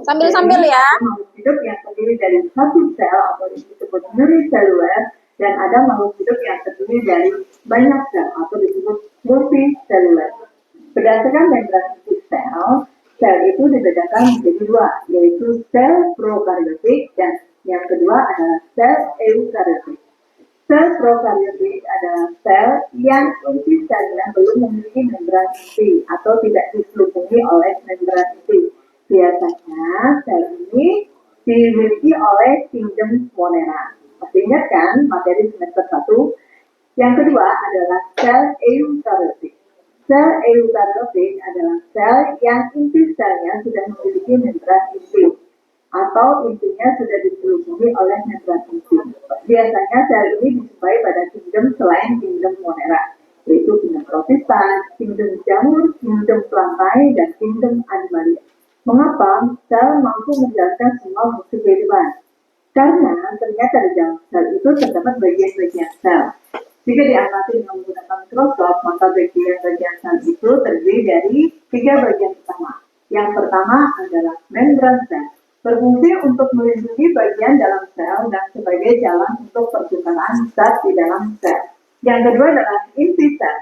Sambil-sambil Jadi, ya. ada makhluk hidup yang terdiri dari satu sel atau disebut uniseluler, dan ada makhluk hidup yang terdiri dari banyak sel atau disebut multiseluler. Berdasarkan membran inti sel, sel itu dibedakan menjadi dua, yaitu sel prokaryotik dan yang kedua adalah sel eukaryotik. Sel prokaryotik adalah sel yang inti selnya belum memiliki membran inti atau tidak diselubungi oleh membran inti. Biasanya sel ini dimiliki oleh kingdom monera. Masih ingat kan materi semester 1? Yang kedua adalah sel eukaryotik. Sel eukaryotik adalah sel yang inti selnya sudah memiliki membran inti atau intinya sudah diselubungi oleh membran inti. Biasanya sel ini dijumpai pada kingdom selain kingdom monera, yaitu kingdom protista, kingdom jamur, kingdom plantae, dan kingdom animalia. Mengapa sel mampu menjelaskan semua fungsi kehidupan? Karena ternyata di dalam sel itu terdapat bagian-bagian sel. Jika diamati dengan menggunakan mikroskop, maka bagian-bagian sel itu terdiri dari 3 bagian utama. Yang pertama adalah membran sel, berfungsi untuk melindungi bagian dalam sel dan sebagai jalan untuk pertukaran zat di dalam sel. Yang kedua adalah inti sel,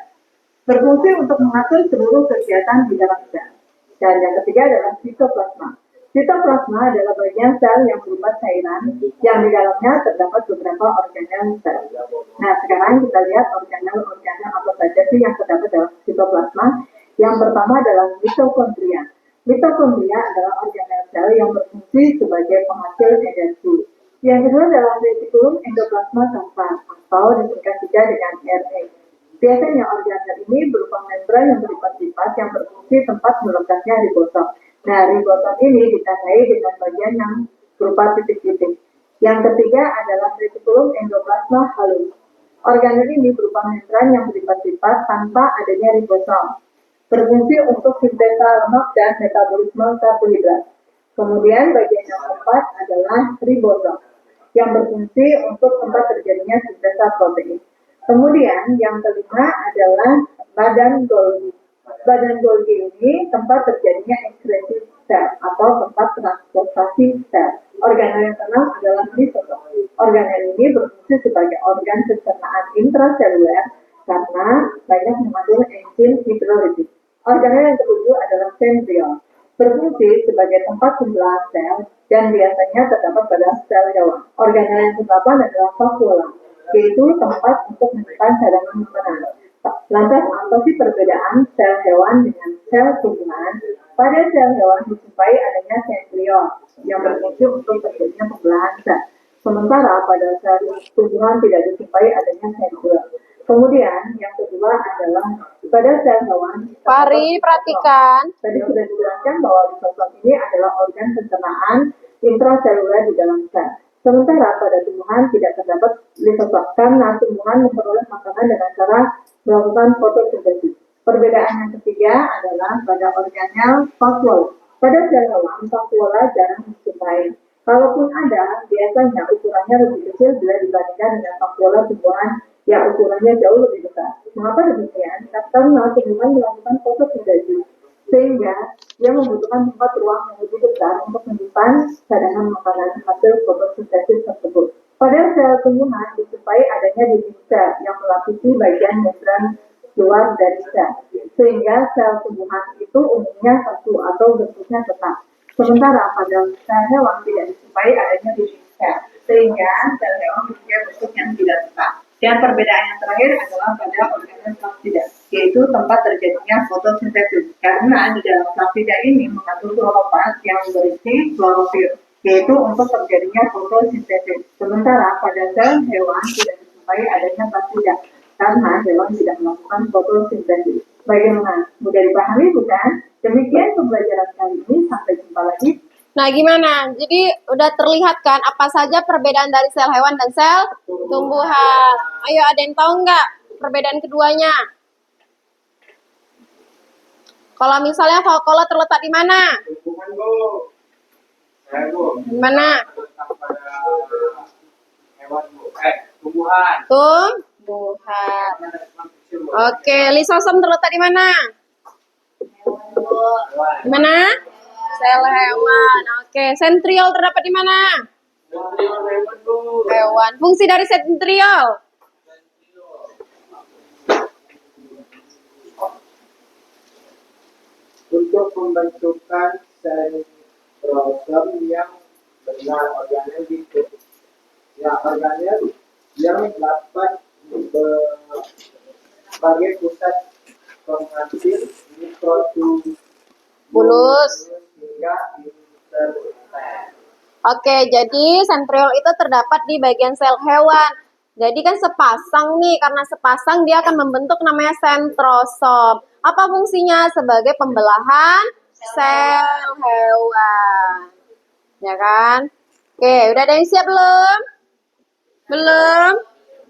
berfungsi untuk mengatur seluruh kegiatan di dalam sel. Dan yang ketiga adalah sitoplasma. Sitoplasma adalah bagian sel yang berupa cairan yang di dalamnya terdapat beberapa organel sel. Nah, sekarang kita lihat organel apa saja sih yang terdapat dalam sitoplasma. Yang pertama adalah mitokondria. Mitokondria adalah organel sel yang berfungsi sebagai penghasil energi. Yang kedua adalah retikulum endoplasma tanpa atau disingkat juga dengan RE. Biasanya organel ini berupa membran yang berlipat-lipat yang berfungsi tempat melekatnya ribosom. Nah, ribosom ini ditandai dengan bagian yang berupa titik-titik. Yang ketiga adalah retikulum endoplasma halus. Organel ini berupa membran yang berlipat-lipat tanpa adanya ribosom, berfungsi untuk sintesa lemak dan metabolisme karbohidrat. Kemudian bagian yang keempat adalah ribosom, yang berfungsi untuk tempat terjadinya sintesa protein. Kemudian yang kelima adalah badan Golgi. Badan Golgi ini tempat terjadinya ekskresi sel atau tempat transportasi sel. Organel yang keenam adalah lisosom. Organel ini berfungsi sebagai organ pencernaan intraseluler karena banyak mengandung enzim hidrolisis. Organel yang ketujuh adalah sentriol, berfungsi sebagai tempat pembelahan sel dan biasanya terdapat pada sel hewan. Organel yang kedelapan adalah vakuola, yaitu tempat untuk menyimpan cadangan makanan. Lantas apa sih perbedaan sel hewan dengan sel tumbuhan? Pada sel hewan dijumpai adanya sentriol yang berfungsi untuk terjadinya pembelahan sel. Sementara pada sel tumbuhan tidak dijumpai adanya sentriol. Kemudian yang kedua adalah pada sel hewan. Pari, perhatikan. Tadi sudah dijelaskan bahwa lisosom ini adalah organ pencernaan intraseluler di dalam sel. Sementara pada tumbuhan tidak terdapat lisosom karena tumbuhan memperoleh makanan dengan cara melakukan fotosintesis. Perbedaan yang ketiga adalah pada organel vakuola. Pada sel hewan, vakuola jarang dijumpai. Kalaupun ada, biasanya ukurannya lebih kecil bila dibandingkan dengan vakuola tumbuhan yang ukurannya jauh lebih besar. Mengapa demikian? Karena tumbuhan melakukan fotosintesis, sehingga dia membutuhkan tempat ruang yang lebih besar untuk menyimpan cadangan makanan hasil fotosintesis tersebut. Pada sel tumbuhan dijumpai adanya dinding sel yang melapisi bagian membran luar dari sel, sehingga sel tumbuhan itu umumnya satu atau bentuknya tetap. Sementara pada sel hewan tidak dijumpai adanya dinding sel, sehingga sel hewan mempunyai bentuk yang tidak tetap. Dan perbedaan yang terakhir adalah pada organel plastida, yaitu tempat terjadinya fotosintesis. Karena di dalam plastida ini mengandung kloroplast yang berisi klorofil, yaitu untuk terjadinya fotosintesis. Sementara pada sel hewan tidak dijumpai adanya plastida, karena hewan tidak melakukan fotosintesis. Bagaimana? Mudah dipahami bukan? Demikian pembelajaran kali ini. Sampai jumpa lagi. Nah, gimana? Jadi udah terlihat kan apa saja perbedaan dari sel hewan dan sel tumbuhan. Ayo, ada yang tahu nggak perbedaan keduanya? Kalau misalnya vakuola terletak di mana? Tumbuhan, Bu. Saya, Bu. Di mana? Terletak pada hewan, Bu. Tumbuhan. Tumbuhan. Oke, lisosom terletak di mana? Di mana? Sel hewan. Oke, sentriol terdapat di mana? Sentriol hewan, Bu. Hewan. Fungsi dari sentriol. Untuk pembentukan sentrosom yang benar organel gitu. Ya, organel yang dapat sebagai pusat penghasil mikrotubulus Bulus. hingga interser. Oke, jadi sentriol itu terdapat di bagian sel hewan. Jadi kan sepasang nih, karena sepasang dia akan membentuk namanya sentrosom. Apa fungsinya? Sebagai pembelahan sel hewan. Ya kan? Oke, udah ada yang siap belum? Belum?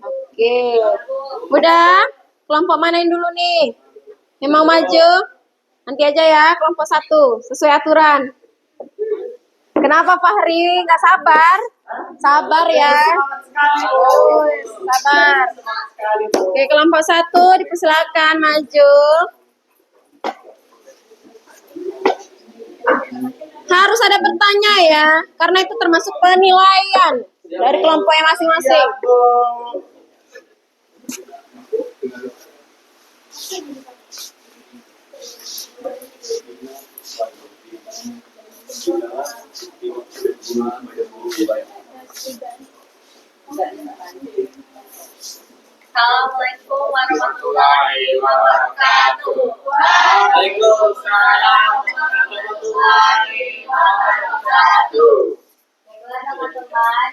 Oke. Udah? Kelompok mana yang dulu nih? Yang mau maju? Nanti aja ya, kelompok 1. Sesuai aturan. Kenapa Fahri? Nggak sabar? Sabar ya. Oh, sabar. Oke, kelompok 1 dipersilakan maju. Harus ada bertanya ya, karena itu termasuk penilaian dari kelompoknya masing-masing. Assalamualaikum warahmatullahi wabarakatuh. Waalaikumsalam warahmatullahi wabarakatuh. Baiklah teman-teman,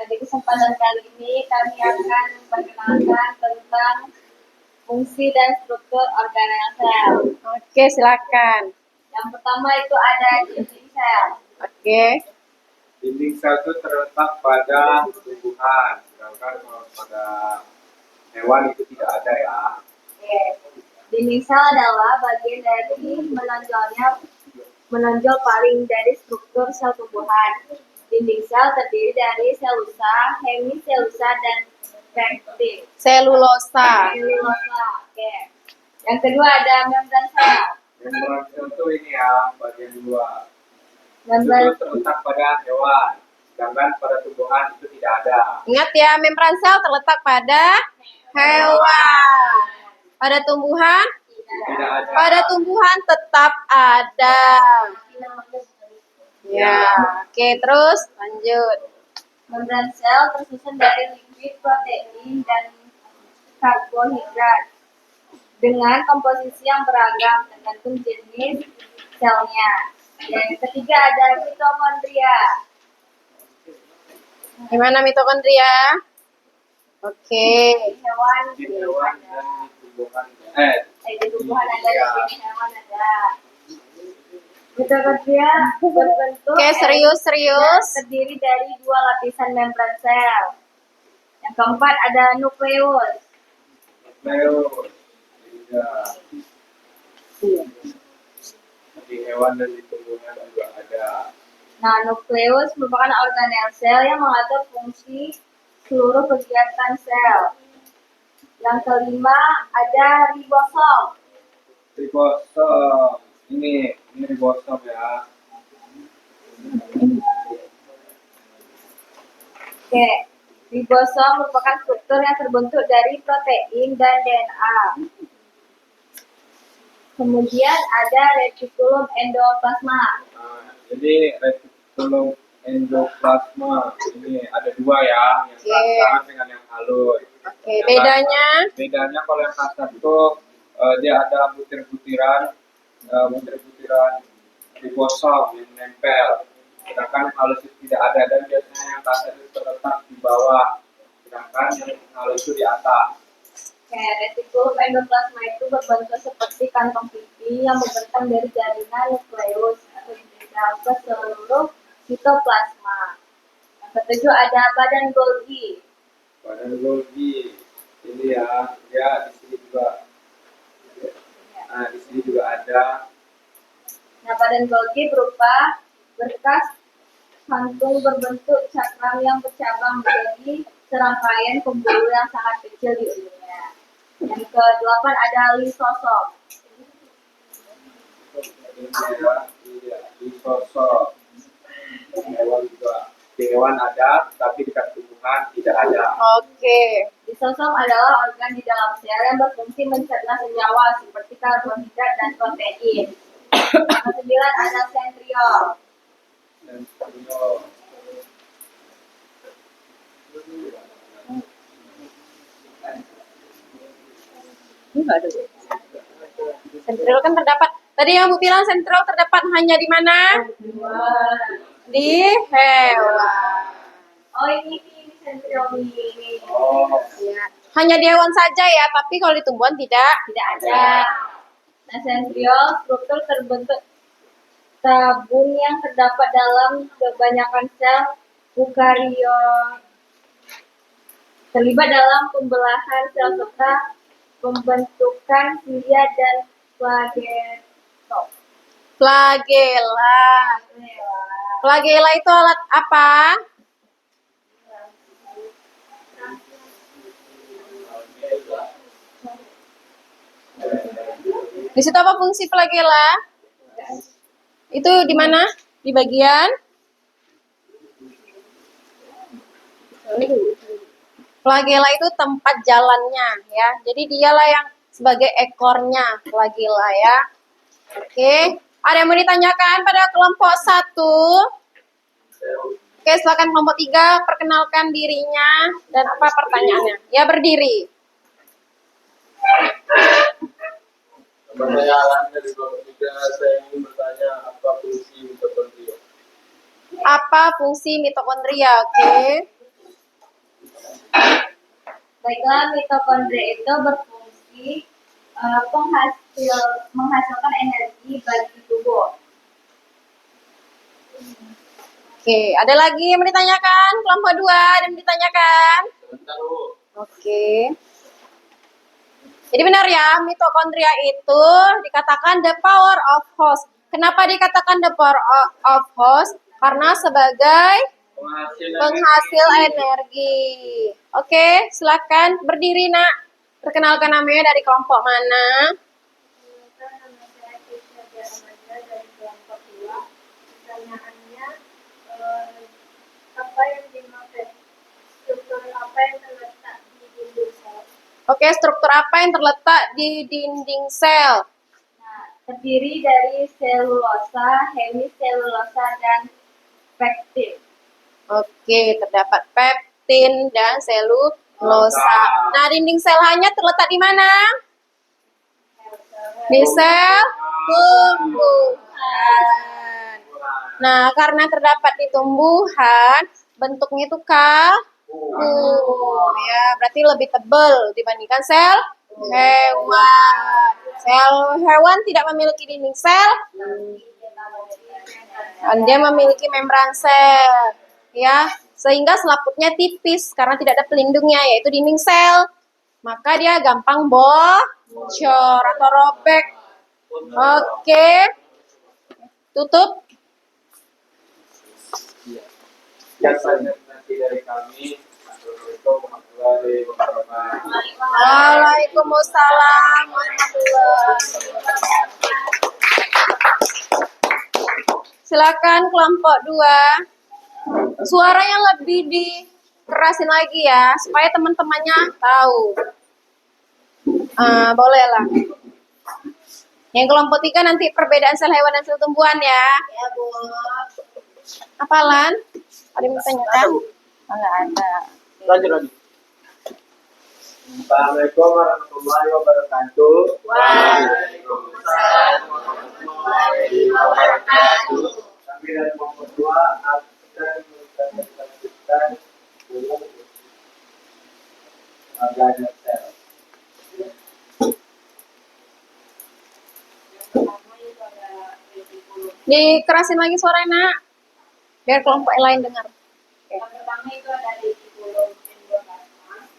di kesempatan kali ini kami akan memperkenalkan tentang fungsi dan struktur organel sel. Oke, silakan. Yang pertama itu ada dinding sel. Oke. Dinding sel itu terletak pada tumbuhan, sedangkan kalau pada hewan itu tidak ada ya. Oke. Dinding sel adalah bagian dari menonjol paling dari struktur sel tumbuhan. Dinding sel terdiri dari selusa, hemiselusa, dan pektin. Selulosa. Selulosa. Oke. Yang kedua ada membran sel. Membran sel itu ini ya, bagian luar. Membran Itu terletak pada hewan, sedangkan pada tumbuhan itu tidak ada. Ingat ya, membran sel terletak pada hewan. Pada tumbuhan? Tidak ada. Pada tumbuhan tetap ada. Ya, oke, terus lanjut. membran sel tersusun dari lipid, protein, dan karbohidrat dengan komposisi yang beragam tergantung jenis selnya. Yang ketiga ada mitokondria. Gimana mitokondria? Oke. Hewan Di hewan dan di tumbuhan. di tumbuhan ada, di hewan ada. Mitokondria berbentuk Oke, serius. terdiri dari 2 lapisan membran sel. Yang keempat ada nukleus. Nukleus. Di hewan dan di tumbuhan juga ada. Nah, nukleus merupakan organel sel yang mengatur fungsi seluruh kegiatan sel. Yang kelima ada ribosom. Ribosom. Ini ribosom ya. Oke, ribosom merupakan struktur yang terbentuk dari protein dan DNA. Kemudian ada retikulum endoplasma. Nah, jadi retikulum endoplasma ini ada 2 ya, yang kasar dengan yang halus. Oke, bedanya? Bedanya kalau yang kasar itu dia ada butir-butiran ribosom yang menempel. Sedangkan yang halus itu tidak ada, dan biasanya yang kasar itu terletak di bawah, sedangkan yang halus itu di atas. Oke, retikulum endoplasma itu berbentuk seperti kantong pipi yang membentang dari jaringan nukleus atau intisal ke seluruh sitoplasma. Yang ketujuh ada badan Golgi. Badan Golgi ini ya, dia di sini juga. Nah, di sini juga ada. Nah, badan Golgi berupa berkas kantung berbentuk cakram yang bercabang menjadi serangkaian pembuluh yang sangat kecil di ujungnya. Yang ke-8 ada lisosom. Ini ya, ini Ya, di sosok hewan juga. Di hewan ada, tapi di tumbuhan tidak ada. Oke. Lisosom adalah organ di dalam sel yang berfungsi mencerna senyawa seperti karbohidrat dan protein. Yang ke-9 ada sentriol. Dan sentriol. Sentriol kan terdapat. Tadi yang Bu bilang sentriol terdapat hanya di mana? Di hewan. Oh ini sentriol ini. Oh, Ya. Hanya di hewan saja ya, tapi kalau di tumbuhan tidak. Tidak ada. Nah, sentriol struktur terbentuk tabung yang terdapat dalam kebanyakan sel eukariot. Terlibat dalam pembelahan sel serta pembentukan silia dan flagellatum. Flagella. Flagella itu alat apa? Di situ apa fungsi flagella? Itu di mana? Di bagian? Flagella itu tempat jalannya ya. Jadi dialah yang sebagai ekornya flagella ya. Oke. Ada yang mau ditanyakan pada kelompok 1? Oke, silakan kelompok 3 perkenalkan dirinya dan apa pertanyaannya? Ya, berdiri. pertanyaan dari kelompok 3, saya ingin bertanya apa fungsi mitokondria? Apa fungsi mitokondria? Oke. Baiklah, mitokondria itu berfungsi menghasilkan energi bagi tubuh. Oke, ada lagi yang mau ditanyakan? Kelompok 2 ada yang ditanyakan? Sebentar, Bu. Oke. Jadi benar ya, mitokondria itu dikatakan the power of host. Kenapa dikatakan the power of host? Karena sebagai penghasil energi. Oke, silakan berdiri nak. Perkenalkan namanya dari kelompok mana? Nama saya Keisha Diarmanda dari kelompok 2. Pertanyaannya, apa yang dimaksud struktur apa yang terletak di dinding sel? Oke, struktur apa yang terletak di dinding sel? Nah, terdiri dari selulosa, hemiselulosa, dan pektin. Oke, terdapat pektin dan selulosa. Nah, dinding sel hanya terletak di mana? Di sel tumbuhan. Nah, karena terdapat di tumbuhan, bentuknya itu ya, berarti lebih tebal dibandingkan sel hewan. Sel hewan tidak memiliki dinding sel, dan dia memiliki membran sel, ya, sehingga selaputnya tipis karena tidak ada pelindungnya, yaitu dinding sel. Maka dia gampang bocor atau robek. Oke, tutup. Sekian saja nanti dari kami. Assalamualaikum warahmatullahi wabarakatuh. Waalaikumsalam warahmatullahi wabarakatuh. Silakan kelompok 2. Suara yang lebih dikerasin lagi ya, supaya teman-temannya tahu. Bolehlah. Yang kelompok 3 nanti perbedaan sel hewan dan sel tumbuhan ya. Ya, Bu. Apalan? Ada yang ditanyakan? Enggak ada. Lanjut lagi. Assalamualaikum warahmatullahi wabarakatuh. Waalaikumsalam warahmatullahi wabarakatuh. Kami dari kelompok 2 akan melanjutkan organ sel. Dikerasin lagi suaranya, biar kelompok lain dengar. Oke. Yang pertama itu ada retikulum endoplasma.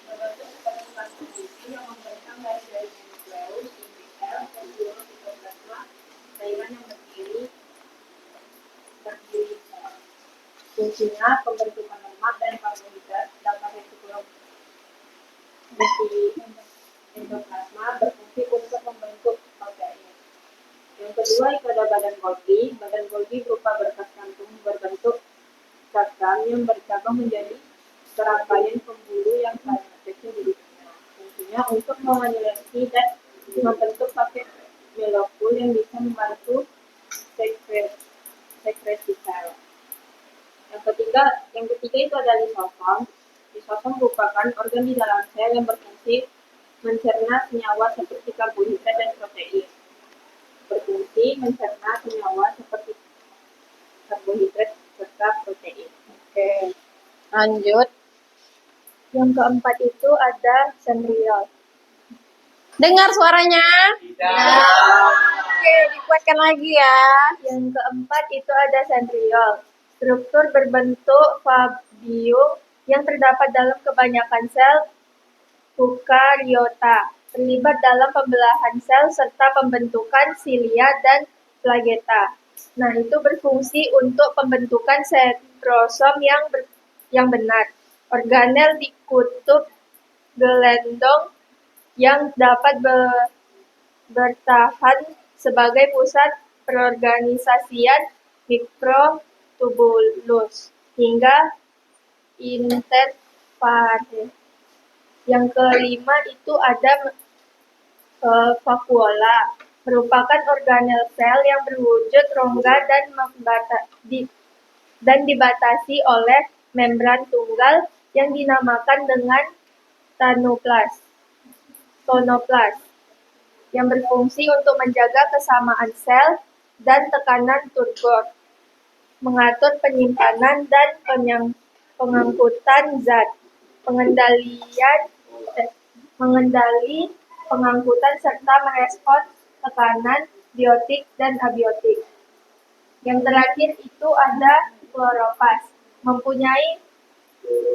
Terbentuk seperti plasma putih yang membentang dari nukleus, inti sel, ke seluruh sitoplasma, cairan yang berdiri sel. Fungsinya pembentukan lemak dan karbohidrat, sedangkan retikulum endoplasma berfungsi untuk membentuk protein. Yang kedua itu ada badan Golgi. Badan Golgi berupa berkas kantung berbentuk cakram yang bercabang menjadi serangkaian pembuluh yang saling terkecil di tengah. Tentunya untuk menyeleksi dan membentuk paket molekul yang bisa membantu sekresi sel. Yang ketiga itu ada lisosom. Lisosom merupakan organ di dalam sel yang berfungsi mencerna senyawa seperti karbohidrat dan protein. Berfungsi mencerna senyawa seperti karbohidrat serta protein. Oke. Lanjut. Yang keempat itu ada centriole. Dengar suaranya? Oke, dikuatkan lagi ya. Yang keempat itu ada centriole. Struktur berbentuk fabioum yang terdapat dalam kebanyakan sel eukariota, terlibat dalam pembelahan sel serta pembentukan silia dan flagella. Nah, itu berfungsi untuk pembentukan sentrosom yang benar. Organel di kutub gelendong yang dapat bertahan sebagai pusat perorganisasian mikrotubulus hingga interfase. Yang kelima itu ada vakuola, merupakan organel sel yang berwujud rongga dan dibatasi oleh membran tunggal yang dinamakan dengan tonoplas, yang berfungsi untuk menjaga kesamaan sel dan tekanan turgor, mengatur penyimpanan dan pengangkutan zat, mengendali pengangkutan serta merespon tekanan biotik dan abiotik. Yang terakhir itu ada kloroplast, mempunyai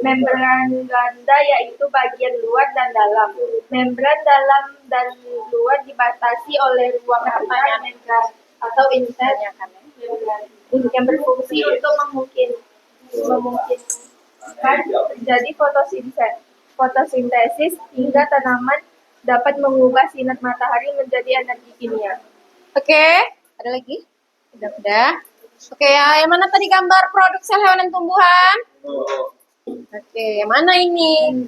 membran ganda yaitu bagian luar dan dalam. Membran dalam dan luar dibatasi oleh ruang antara membran atau intermembran yang berfungsi untuk memungkinkan terjadi fotosintesis hingga tanaman dapat mengubah sinar matahari menjadi energi kimia. Oke, ada lagi? Udah. Oke, ya, yang mana tadi gambar produk sel hewan dan tumbuhan? Oke, yang mana ini?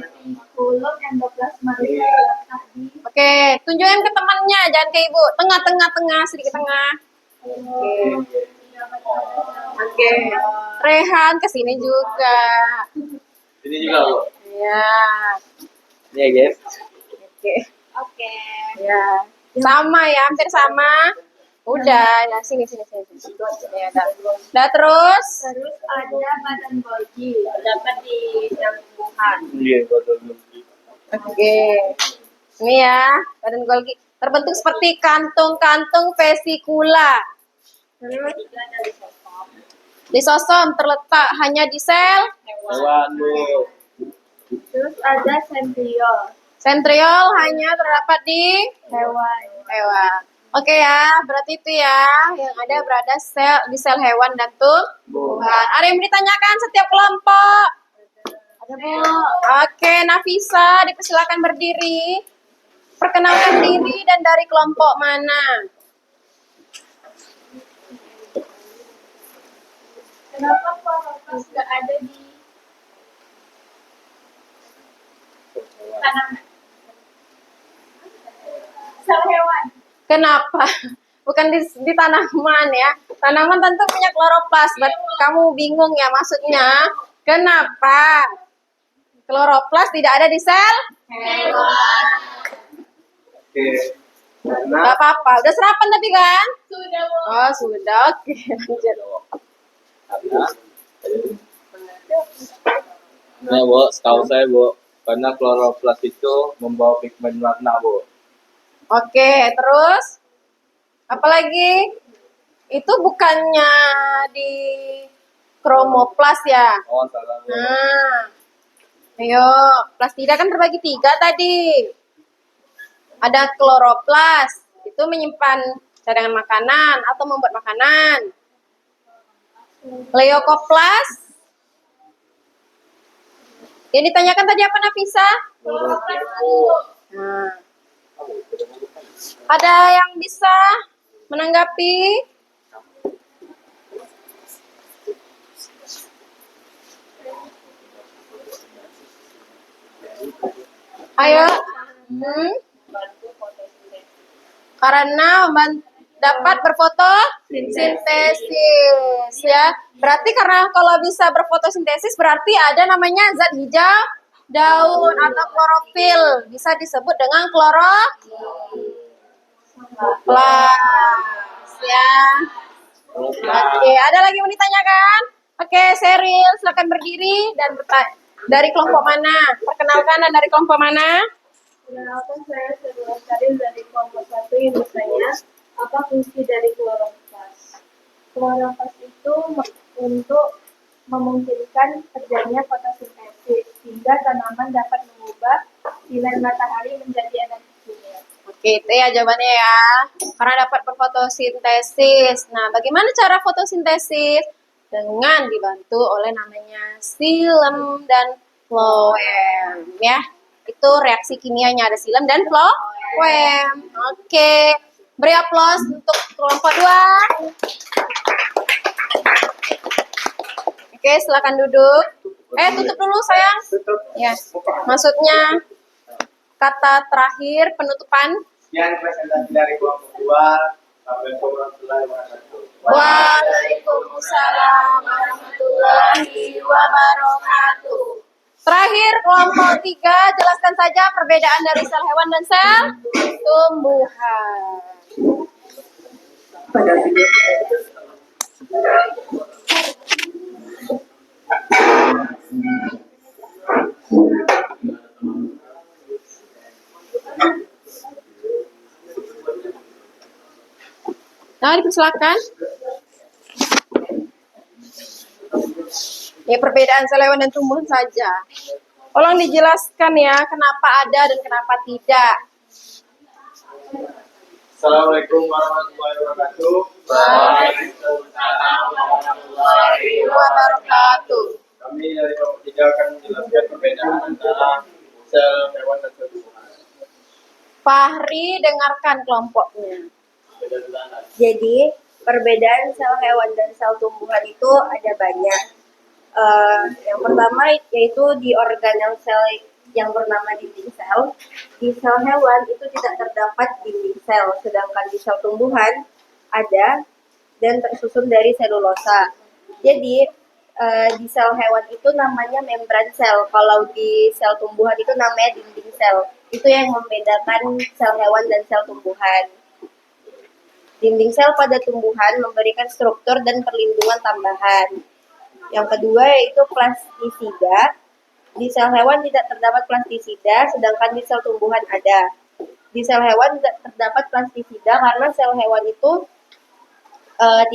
Retikulum endoplasma itu terletak di Oke, tunjukin ke temannya, jangan ke ibu. Tengah, sedikit tengah. Oke. Rehan kesini juga. Ini juga, Bu. Ya. Ini ya, guys. Oke. Oke. Ya. Sama ya, hampir sama. Udah, nah sini. Ya, udah terus. Terus ada badan Golgi, dapat di tumbuhan. Iya, betul. Oke. Ini ya, badan Golgi terbentuk seperti kantung-kantung vesikula. Terus Lisosom terletak hanya di sel. Hewan, Bu. terus ada centriole. Centriole hanya terdapat di Hewan. Oke ya, berarti itu ya yang ada berada di sel hewan dan tumbuhan. Ada yang ditanyakan setiap kelompok? Ada, Bu. Oke, Nafisa, dipersilakan berdiri. Perkenalkan diri dan dari kelompok mana? Kenapa kloroplast nggak ada di tanaman? Sel hewan. Kenapa? Bukan di tanaman ya. Tanaman tentu punya kloroplas. Kamu bingung ya maksudnya. Kenapa? Kloroplas tidak ada di sel? Oke. Karena Gak apa-apa. Udah serapan tadi kan? Sudah, Bu. Oh, sudah. Oke, lanjut. Nah, Bu, setahu saya, Bu, karena kloroplas itu membawa pigmen warna, Bu. Oke, terus? Apalagi? Itu bukannya di kromoplas ya? Oh, salah, Bu. Nah, ayo, plastida kan terbagi 3 tadi. Ada kloroplas, itu menyimpan cadangan makanan atau membuat makanan. Leukoplast, yang ditanyakan tadi apa, Nafisa? Nah, ada yang bisa menanggapi? Ayo. Karena dapat berfotosintesis ya. Berarti karena kalau bisa berfotosintesis berarti ada namanya zat hijau daun atau klorofil. Bisa disebut dengan kloroflas ya. Oke, ada lagi yang ditanyakan? Oke, Seril, silakan berdiri dan bertanya. Dari kelompok mana? Perkenalkan, dan dari kelompok mana? Perkenalkan, saya Seril Saril dari kelompok 1 yang bertanya, apa fungsi dari kloroflas? Kloroflas itu untuk memungkinkan terjadinya fotosintesis, sehingga tanaman dapat mengubah sinar matahari menjadi energi kimia. Oke, itu ya jawabannya ya. Karena dapat berfotosintesis. Nah, bagaimana cara fotosintesis? Dengan dibantu oleh namanya silem dan floem ya. Itu reaksi kimianya, ada silem dan floem. Oke, beri aplaus untuk kelompok 2. Oke, silakan duduk. Tutup dulu sayang. Ya. Maksudnya kata terakhir penutupan. Sekian presentasi dari kelompok 2. Assalamualaikum warahmatullahi wabarakatuh. Waalaikumsalam warahmatullahi wabarakatuh. Terakhir kelompok 3, jelaskan saja perbedaan dari sel hewan dan sel tumbuhan. Nah, dipersilakan. Ya, perbedaan sel hewan dan tumbuhan saja. Tolong dijelaskan ya, kenapa ada dan kenapa tidak. Assalamualaikum warahmatullahi wabarakatuh. Waalaikumsalam warahmatullahi wabarakatuh. Kami dari kelompok 3 akan menjelaskan perbedaan antara sel hewan dan sel tumbuhan. Fahri, dengarkan kelompoknya. Jadi, perbedaan sel hewan dan sel tumbuhan itu ada banyak. Yang pertama yaitu di organel sel yang bernama dinding sel. Di sel hewan itu tidak terdapat dinding sel, sedangkan di sel tumbuhan ada dan tersusun dari selulosa. Jadi, di sel hewan itu namanya membran sel. Kalau di sel tumbuhan itu namanya dinding sel. Itu yang membedakan sel hewan dan sel tumbuhan. Dinding sel pada tumbuhan memberikan struktur dan perlindungan tambahan. Yang kedua yaitu plastisida. Di sel hewan tidak terdapat plastisida, sedangkan di sel tumbuhan ada. Di sel hewan tidak terdapat plastisida karena sel hewan itu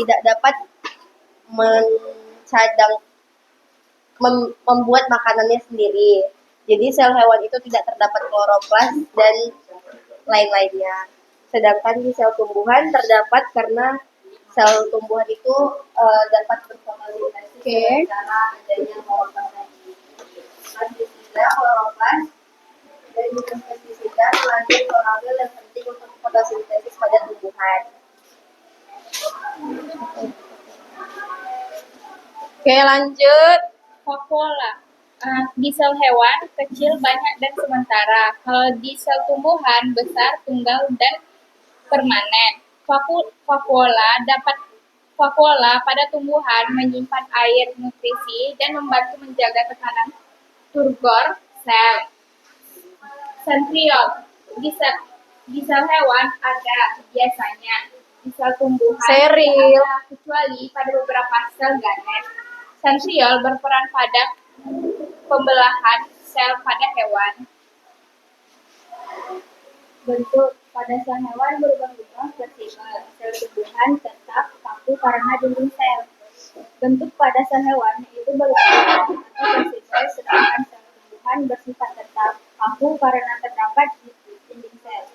tidak dapat membuat makanannya sendiri. Jadi sel hewan itu tidak terdapat kloroplas dan lain-lainnya. Sedangkan di sel tumbuhan terdapat karena sel tumbuhan itu dapat berfotosintesis dengan cara adanya kloroplas tadi. Plastisida, kloroplas, dan juga pestisida mengandung klorofil yang penting untuk fotosintesis pada tumbuhan. Oke, lanjut. Vakuola. Di sel hewan kecil, banyak, dan sementara. Kalau di sel tumbuhan besar, tunggal, dan permanen. Vakuola pada tumbuhan menyimpan air, nutrisi, dan membantu menjaga tekanan turgor sel. Sentriol. Di sel hewan ada biasanya. Di sel tumbuhan Seril. tidak ada, kecuali pada beberapa sel ganet. Sentriol berperan pada pembelahan sel pada hewan. Bentuk pada sel hewan berubah-ubah fleksibel. Sel tumbuhan tetap kaku karena dinding sel. Bentuk pada sel hewan itu berubah-ubah atau fleksibel, sedangkan sel tumbuhan bersifat tetap kaku karena terdapat dinding sel.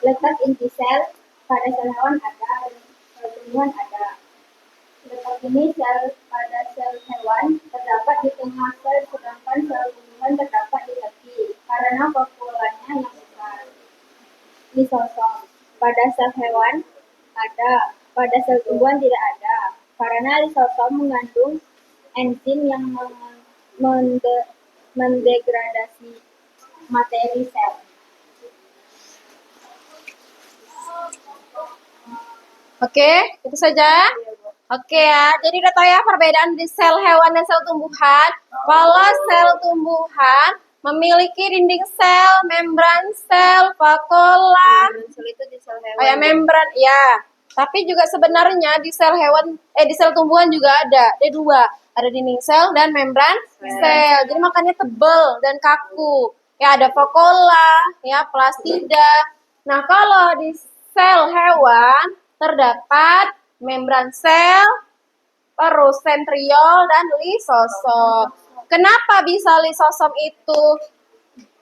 Letak inti sel pada sel hewan ada, sel tumbuhan ada. Letak ini sel pada sel hewan terdapat di tengah sel, sedangkan sel tumbuhan terdapat di tepi karena vakuolanya yang besar. Lisosom. Pada sel hewan ada, pada sel tumbuhan tidak ada. Karena lisosom mengandung enzim yang mendegradasi materi sel. Oke, itu saja. Oke ya, jadi udah tahu ya perbedaan di sel hewan dan sel tumbuhan. Kalau sel tumbuhan memiliki dinding sel, membran sel, vakuola. Sel itu di sel hewan. Oh ya, membran, ya. Tapi juga sebenarnya di sel hewan, di sel tumbuhan juga ada dua. Ada dinding sel dan membran sel. Jadi makanya tebal dan kaku. Ya, ada vakuola, ya, plastida. Nah, kalau di sel hewan terdapat membran sel, terus sentriol dan lisosom. Kenapa bisa lisosom itu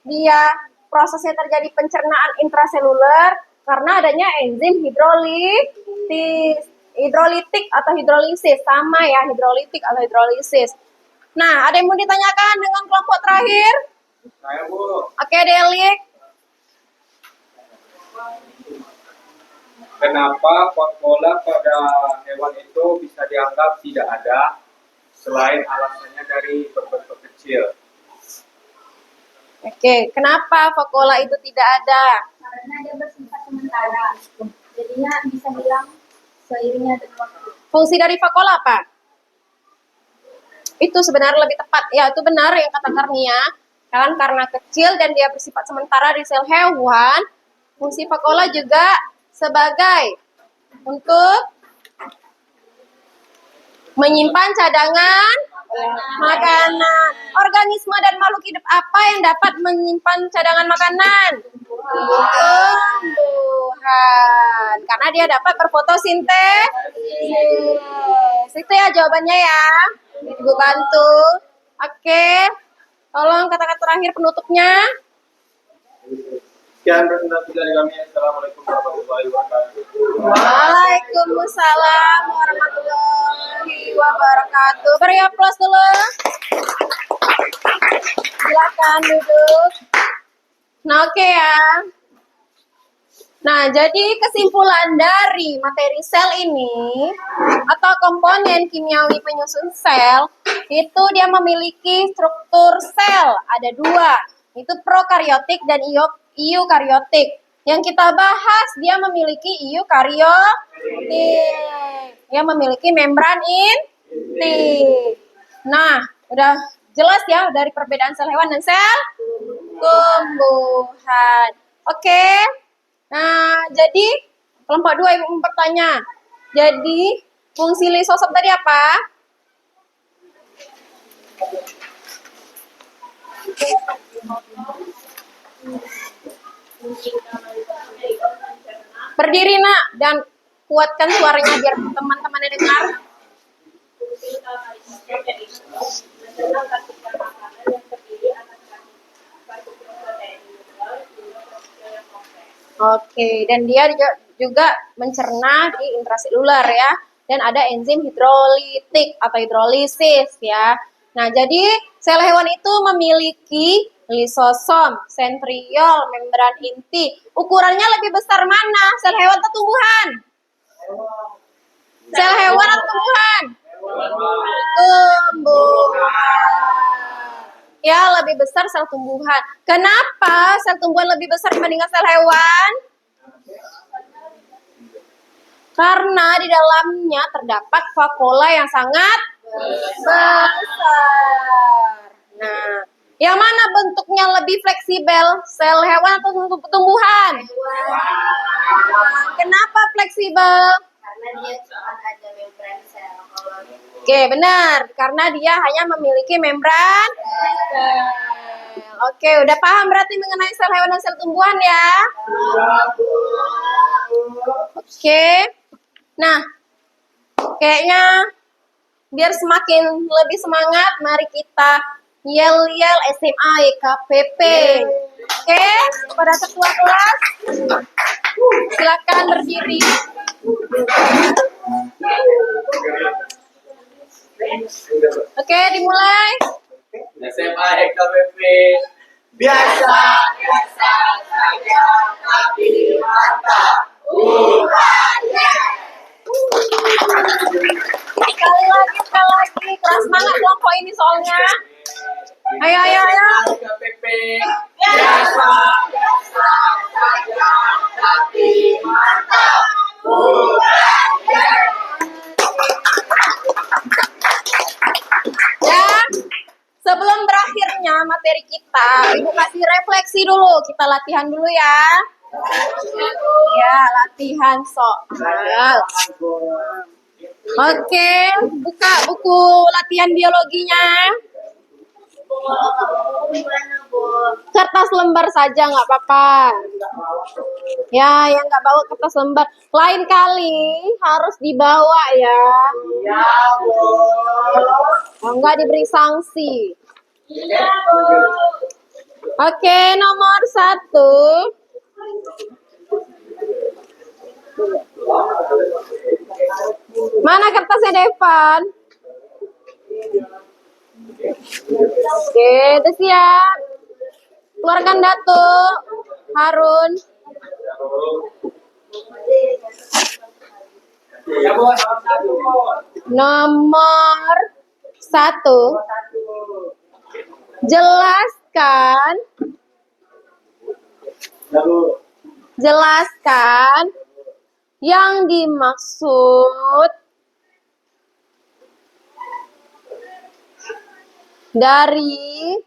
dia prosesnya terjadi pencernaan intraseluler? Karena adanya enzim hidrolitik atau hidrolisis. Sama ya, hidrolitik atau hidrolisis. Nah, ada yang mau ditanyakan dengan kelompok terakhir? Saya, Bu. Oke, Delik. Kenapa vakuola pada hewan itu bisa dianggap tidak ada selain alasannya dari berbentuk kecil? Oke, kenapa vakuola itu tidak ada? Karena dia bersifat sementara. Jadinya bisa hilang seiringnya dengan waktu. Fungsi dari vakuola apa? Itu sebenarnya lebih tepat. Ya, itu benar yang kata Karnia. Karena kecil dan dia bersifat sementara di sel hewan, fungsi vakuola juga sebagai untuk menyimpan cadangan makanan. Organisme dan makhluk hidup apa yang dapat menyimpan cadangan makanan? Tumbuhan. Karena dia dapat berfotosintesis. Itu ya jawabannya ya. Ibu bantu. Oke. Tolong kata-kata terakhir penutupnya. Sekian presentasi dari kami. Assalamualaikum warahmatullahi wabarakatuh. Waalaikumsalam warahmatullahi wabarakatuh. Beri aplaus dulu. Silakan duduk. Nah, oke ya. Nah, jadi kesimpulan dari materi sel ini atau komponen kimiawi penyusun sel itu dia memiliki struktur sel ada dua, itu prokaryotik dan eukaryotik. Yang kita bahas dia memiliki eukaryotik, yang memiliki membran inti. Nah, udah jelas ya dari perbedaan sel hewan dan sel tumbuhan. Oke. Nah, jadi kelompok 2 ibu bertanya. Jadi fungsi lisosom tadi apa? Berdiri nak dan kuatkan suaranya biar teman-temannya dengar. Oke, dan dia juga mencerna di intraseluler ya. Dan ada enzim hidrolitik atau hidrolisis ya. Nah, jadi sel hewan itu memiliki lisosom, sentriol, membran inti. Ukurannya lebih besar mana? Sel hewan atau tumbuhan? Sel hewan atau tumbuhan? Tumbuhan. Ya, lebih besar sel tumbuhan. Kenapa sel tumbuhan lebih besar dibandingkan sel hewan? Karena di dalamnya terdapat vakuola yang sangat besar. Nah, yang mana bentuknya lebih fleksibel? Sel hewan atau tumbuhan? Kenapa fleksibel? Karena dia cuma ada membran sel. Oke, benar. Karena dia hanya memiliki membran sel. Oke, udah paham berarti mengenai sel hewan dan sel tumbuhan ya? Oke. Nah, kayaknya biar semakin lebih semangat, mari kita yel-yel SMA YKPP. Oke, kepada ketua kelas, silakan berdiri. Oke, dimulai. SMA EKBP. Biasa saja tapi mantap. keras semangat kelompok ini soalnya. Ayo, ayo, ayo. Ya, sebelum berakhirnya materi kita, Ibu kasih refleksi dulu. Kita latihan dulu ya. Ya, latihan soal. Oke, buka buku latihan biologinya. Kertas lembar saja nggak apa-apa. Ya, yang nggak bawa kertas lembar, lain kali harus dibawa ya. Kalau nggak diberi sanksi. Oke, nomor 1. Mana kertasnya Devan? Oke, udah siap. Keluarkan Datuk, Harun. Nomor 1. Jelaskan yang dimaksud dari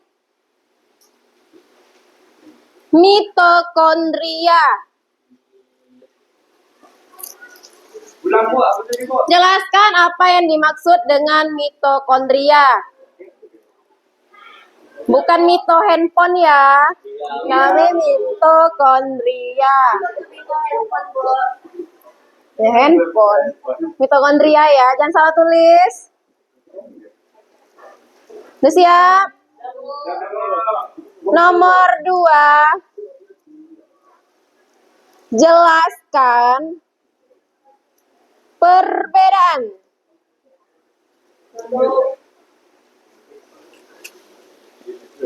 mitokondria. Jelaskan apa yang dimaksud dengan mitokondria. Bukan mito handphone ya. Kami mitokondria. Ya handphone. Mitokondria ya. Jangan salah tulis. Udah siap? Nomor 2. Jelaskan perbedaan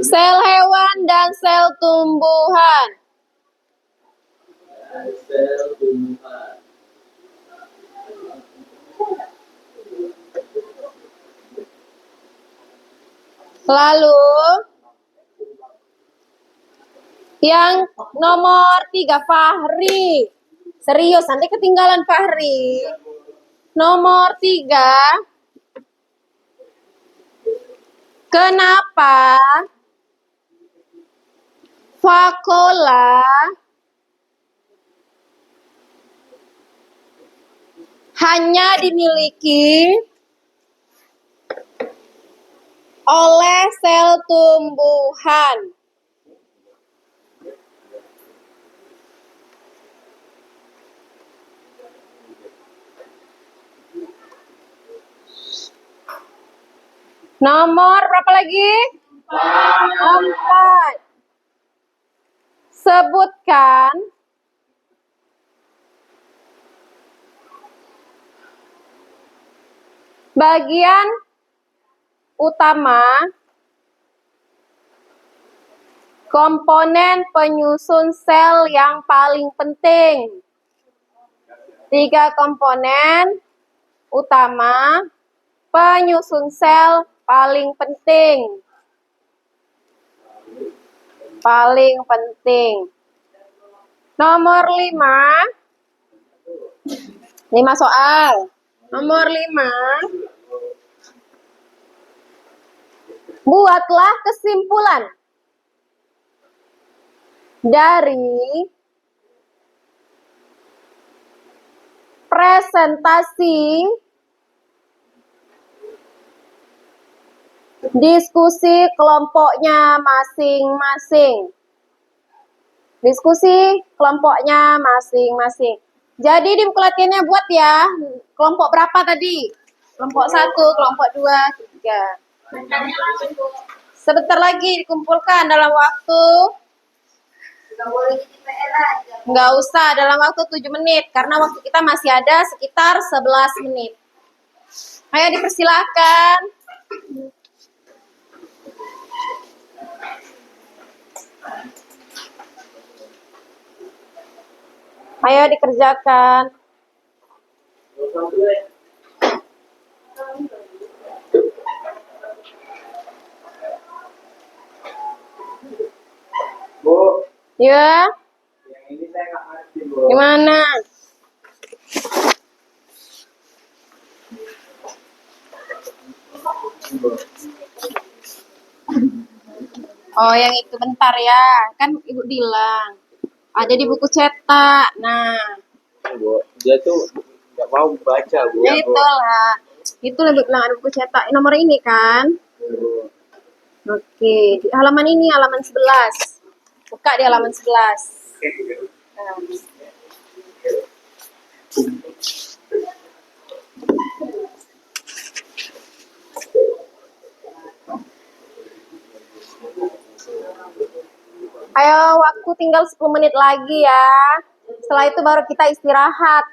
sel hewan dan sel tumbuhan. Lalu yang nomor 3, Fahri. Serius, nanti ketinggalan Fahri. Nomor 3. Kenapa vakuola hanya dimiliki oleh sel tumbuhan? Nomor berapa lagi? 4. Sebutkan bagian utama komponen penyusun sel yang paling penting. 3 komponen utama penyusun sel paling penting. Paling penting. Nomor 5. 5 soal. Nomor 5. Buatlah kesimpulan dari presentasi diskusi kelompoknya masing-masing. Diskusi kelompoknya masing-masing. Jadi di buku latihannya buat ya. Kelompok berapa tadi? Kelompok 1, kelompok 2, 3. Sebentar lagi dikumpulkan dalam waktu. Nggak usah dalam waktu 7 menit. Karena waktu kita masih ada sekitar 11 menit. Ayo dipersilakan. Ayo dikerjakan. Ya, Yang ini saya nggak ngerti, Bu. gimana? Bu. Oh, yang itu bentar ya. Kan Ibu bilang ada di buku cetak. Nah, Bu, dia tuh nggak mau baca, Bu. ya itulah. Itu lebih bilang ada buku cetak. Nomor ini kan? Bu. Oke, di halaman ini halaman 11. Buka di halaman 11. Nah. Ayo, waktu tinggal 10 menit lagi ya. Setelah itu baru kita istirahat.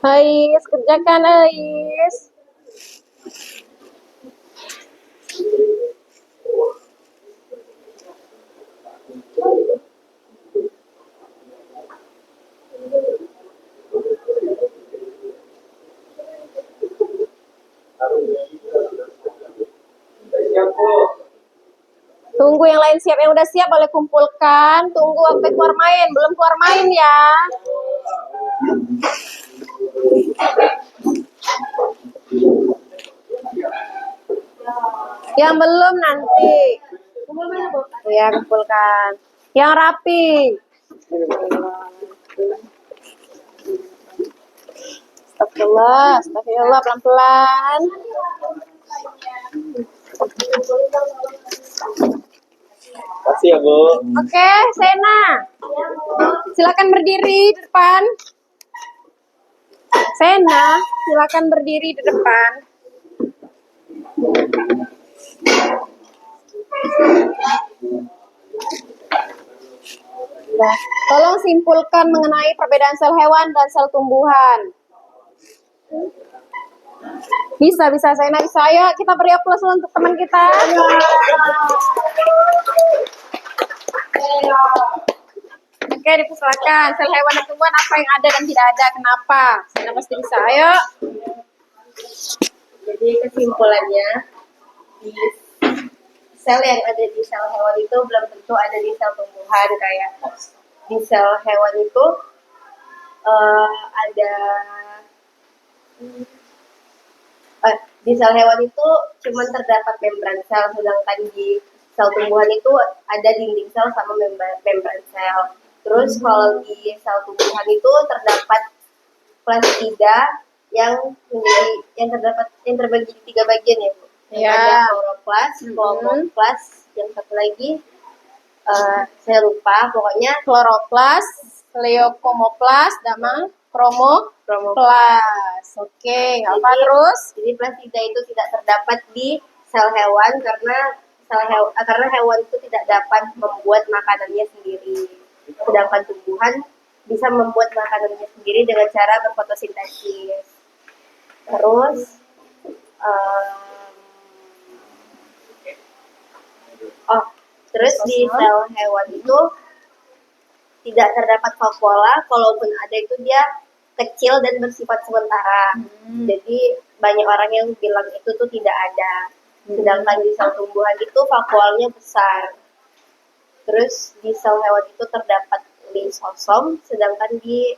Ais, kerjakan Ais. Siap, Bu. Tunggu yang lain siap, yang udah siap boleh kumpulkan. Tunggu sampai keluar main, belum keluar main ya. Yang belum nanti. Ya, kumpulkan. Yang rapi. Astagfirullah, astagfirullah, pelan-pelan. Kasih ya, Bu. Oke, Sena. Silakan berdiri di depan. Sena, silakan berdiri di depan. Nah, tolong simpulkan mengenai perbedaan sel hewan dan sel tumbuhan. Bisa, Sena bisa. Ayo kita beri aplaus untuk teman kita. Oke, dipersilakan. Sel hewan dan tumbuhan apa yang ada dan tidak ada, kenapa? Sena pasti bisa. Ayo. Jadi kesimpulannya, di sel yang ada di sel hewan itu belum tentu ada di sel tumbuhan. Kayak di sel hewan itu ada di sel hewan itu cuma terdapat membran sel, sedangkan di sel tumbuhan itu ada dinding sel sama membran sel. Terus kalau di sel tumbuhan itu terdapat plastida yang terbagi di 3 bagian ya, Bu. Ada kloroplas, kromoplas, yang satu lagi saya lupa, pokoknya kloroplas, leukomoplas, sama kromoplas. Oke, apa terus? Jadi plastida itu tidak terdapat di sel hewan karena hewan itu tidak dapat membuat makanannya sendiri. Sedangkan tumbuhan bisa membuat makanannya sendiri dengan cara berfotosintesis. Terus terus di sel hewan itu tidak terdapat vakuola, kalaupun ada itu dia kecil dan bersifat sementara. Jadi banyak orang yang bilang itu tuh tidak ada. Sedangkan di sel tumbuhan itu vakuolnya besar. Terus di sel hewan itu terdapat lisosom, sedangkan di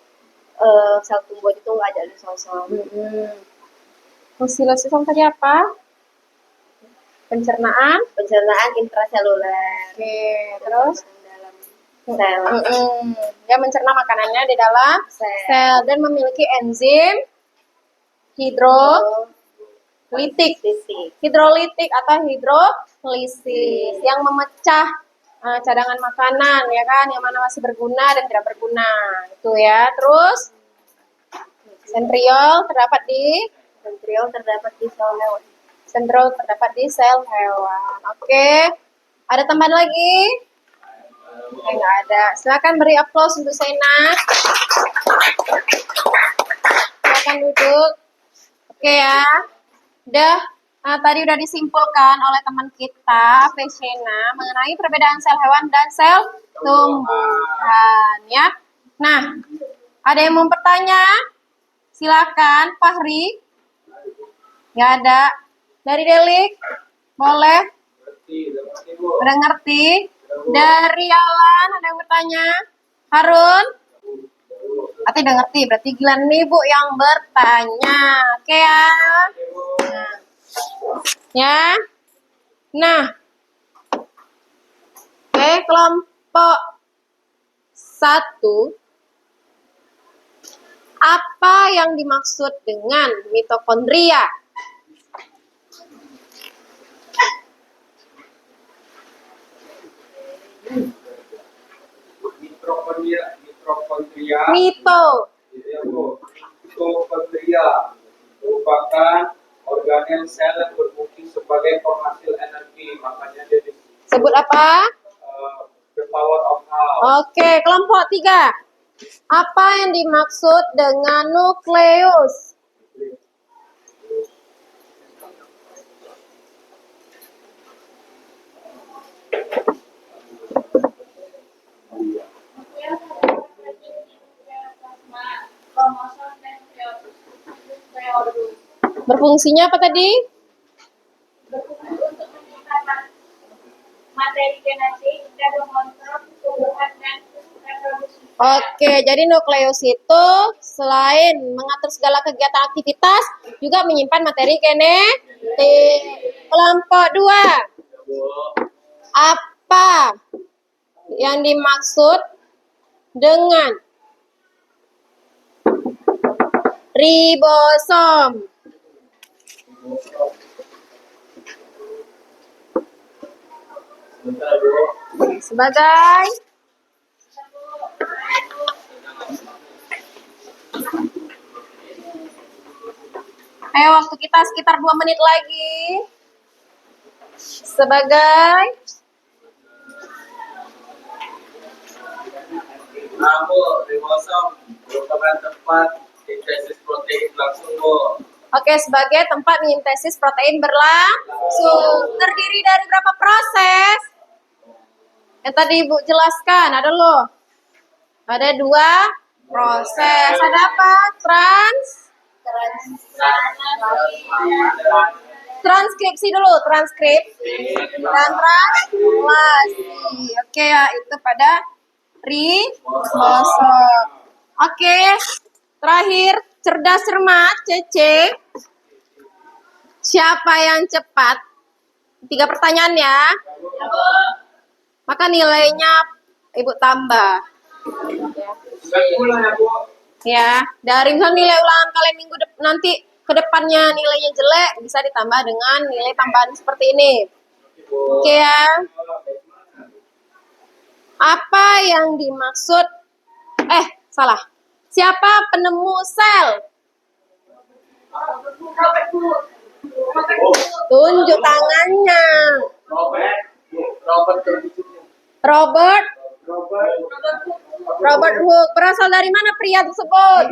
sel tumbuhan itu nggak ada lisosom. Fungsi lysosom tadi apa? Pencernaan. Pencernaan intraseluler. Oke, terus? Dalam sel. Dia mencerna makanannya di dalam sel dan memiliki enzim hidrolitik. Hidrolitik atau hidrolisis yang memecah cadangan makanan ya kan, yang mana masih berguna dan tidak berguna. Itu ya. Terus sentriol terdapat di sel hewan. Sentriol terdapat di sel hewan. Oke. Ada tambahan lagi? Nggak ada. Silakan beri aplaus untuk Sena. Silakan duduk. Oke ya. Tadi udah disimpulkan oleh teman kita, Vesena, mengenai perbedaan sel hewan dan sel tumbuhan ya. Nah, ada yang mau bertanya? Silakan, Fahri. Nggak ada. Dari Delik? Boleh. Udah ngerti? Dari Alan, ada yang bertanya? Harun? Berarti udah ngerti, berarti Gilan nih Bu yang bertanya. Oke ya? Ya. Nah. Oke, kelompok 1. Apa yang dimaksud dengan mitokondria? Mitokondria. Mitokondria Merupakan organel sel yang berfungsi sebagai penghasil energi, makanya dia sebut apa? The power of house. Oke, kelompok 3. Apa yang dimaksud dengan nukleus? Berfungsinya apa tadi? Berfungsi untuk menyimpan materi genetik dan mengontrol tumbuhan dan reproduksi. Oke, jadi nukleus itu selain mengatur segala kegiatan aktivitas, juga menyimpan materi genetik. Kelompok 2. Apa yang dimaksud dengan ribosom? Sebagai ayo, waktu kita sekitar 2 menit lagi. Sebagai ribosom merupakan tempat sintesis protein langsung, Bu. Oke, sebagai tempat sintesis protein berlangsung. Terdiri dari berapa proses? Yang tadi Ibu jelaskan, ada loh. Ada 2 proses. Ada apa? Transkripsi dulu, transkripsi dan translasi. Oke ya, itu pada ribosom. Oke, terakhir, cerdas cermat, Cece. Siapa yang cepat? 3 pertanyaan ya. Maka nilainya Ibu tambah. Ya, dari misalnya nilai ulangan kalian minggu nanti ke depannya nilainya jelek, bisa ditambah dengan nilai tambahan seperti ini. Oke ya. Apa yang dimaksud? Salah. Siapa penemu sel? Tunjuk tangannya. Robert Hooke. Berasal dari mana pria tersebut?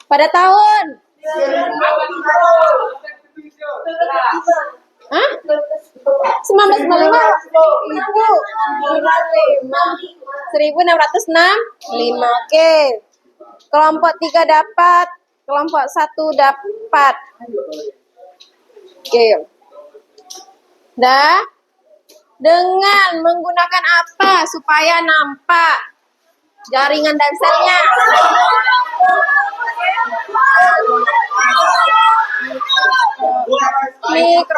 Pada tahun? Hah? 1995? 1665. Oke. Kelompok 3 dapat, kelompok 1 dapat. Oke. Dengan menggunakan apa supaya nampak jaringan dan selnya?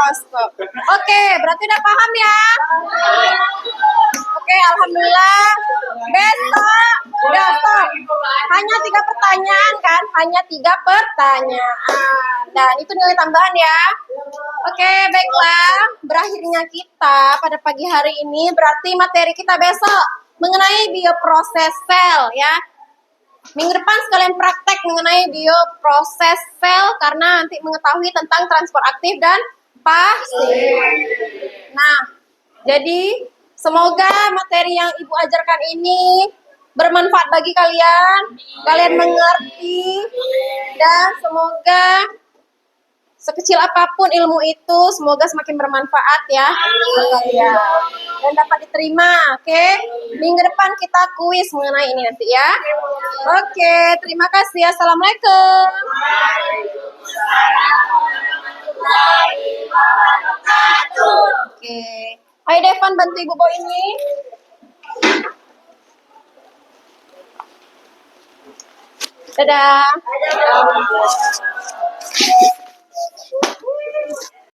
mikroskop. Oke, berarti udah paham ya? Oke, alhamdulillah. Besok. Hanya 3 pertanyaan kan? Hanya 3 pertanyaan. Dan itu nilai tambahan ya. Oke, baiklah. Berakhirnya kita pada pagi hari ini berarti materi kita besok mengenai bioproses sel ya. Minggu depan sekalian praktek mengenai bioproses sel karena nanti mengetahui tentang transport aktif dan pasif. Nah, jadi semoga materi yang Ibu ajarkan ini bermanfaat bagi kalian. Kalian mengerti dan semoga sekecil apapun ilmu itu semoga semakin bermanfaat ya buat kalian dan dapat diterima. Oke, minggu depan kita kuis mengenai ini nanti ya. Oke, terima kasih. Assalamualaikum. Oke, ayo Devan bantu Ibu bawa ini. Dadah.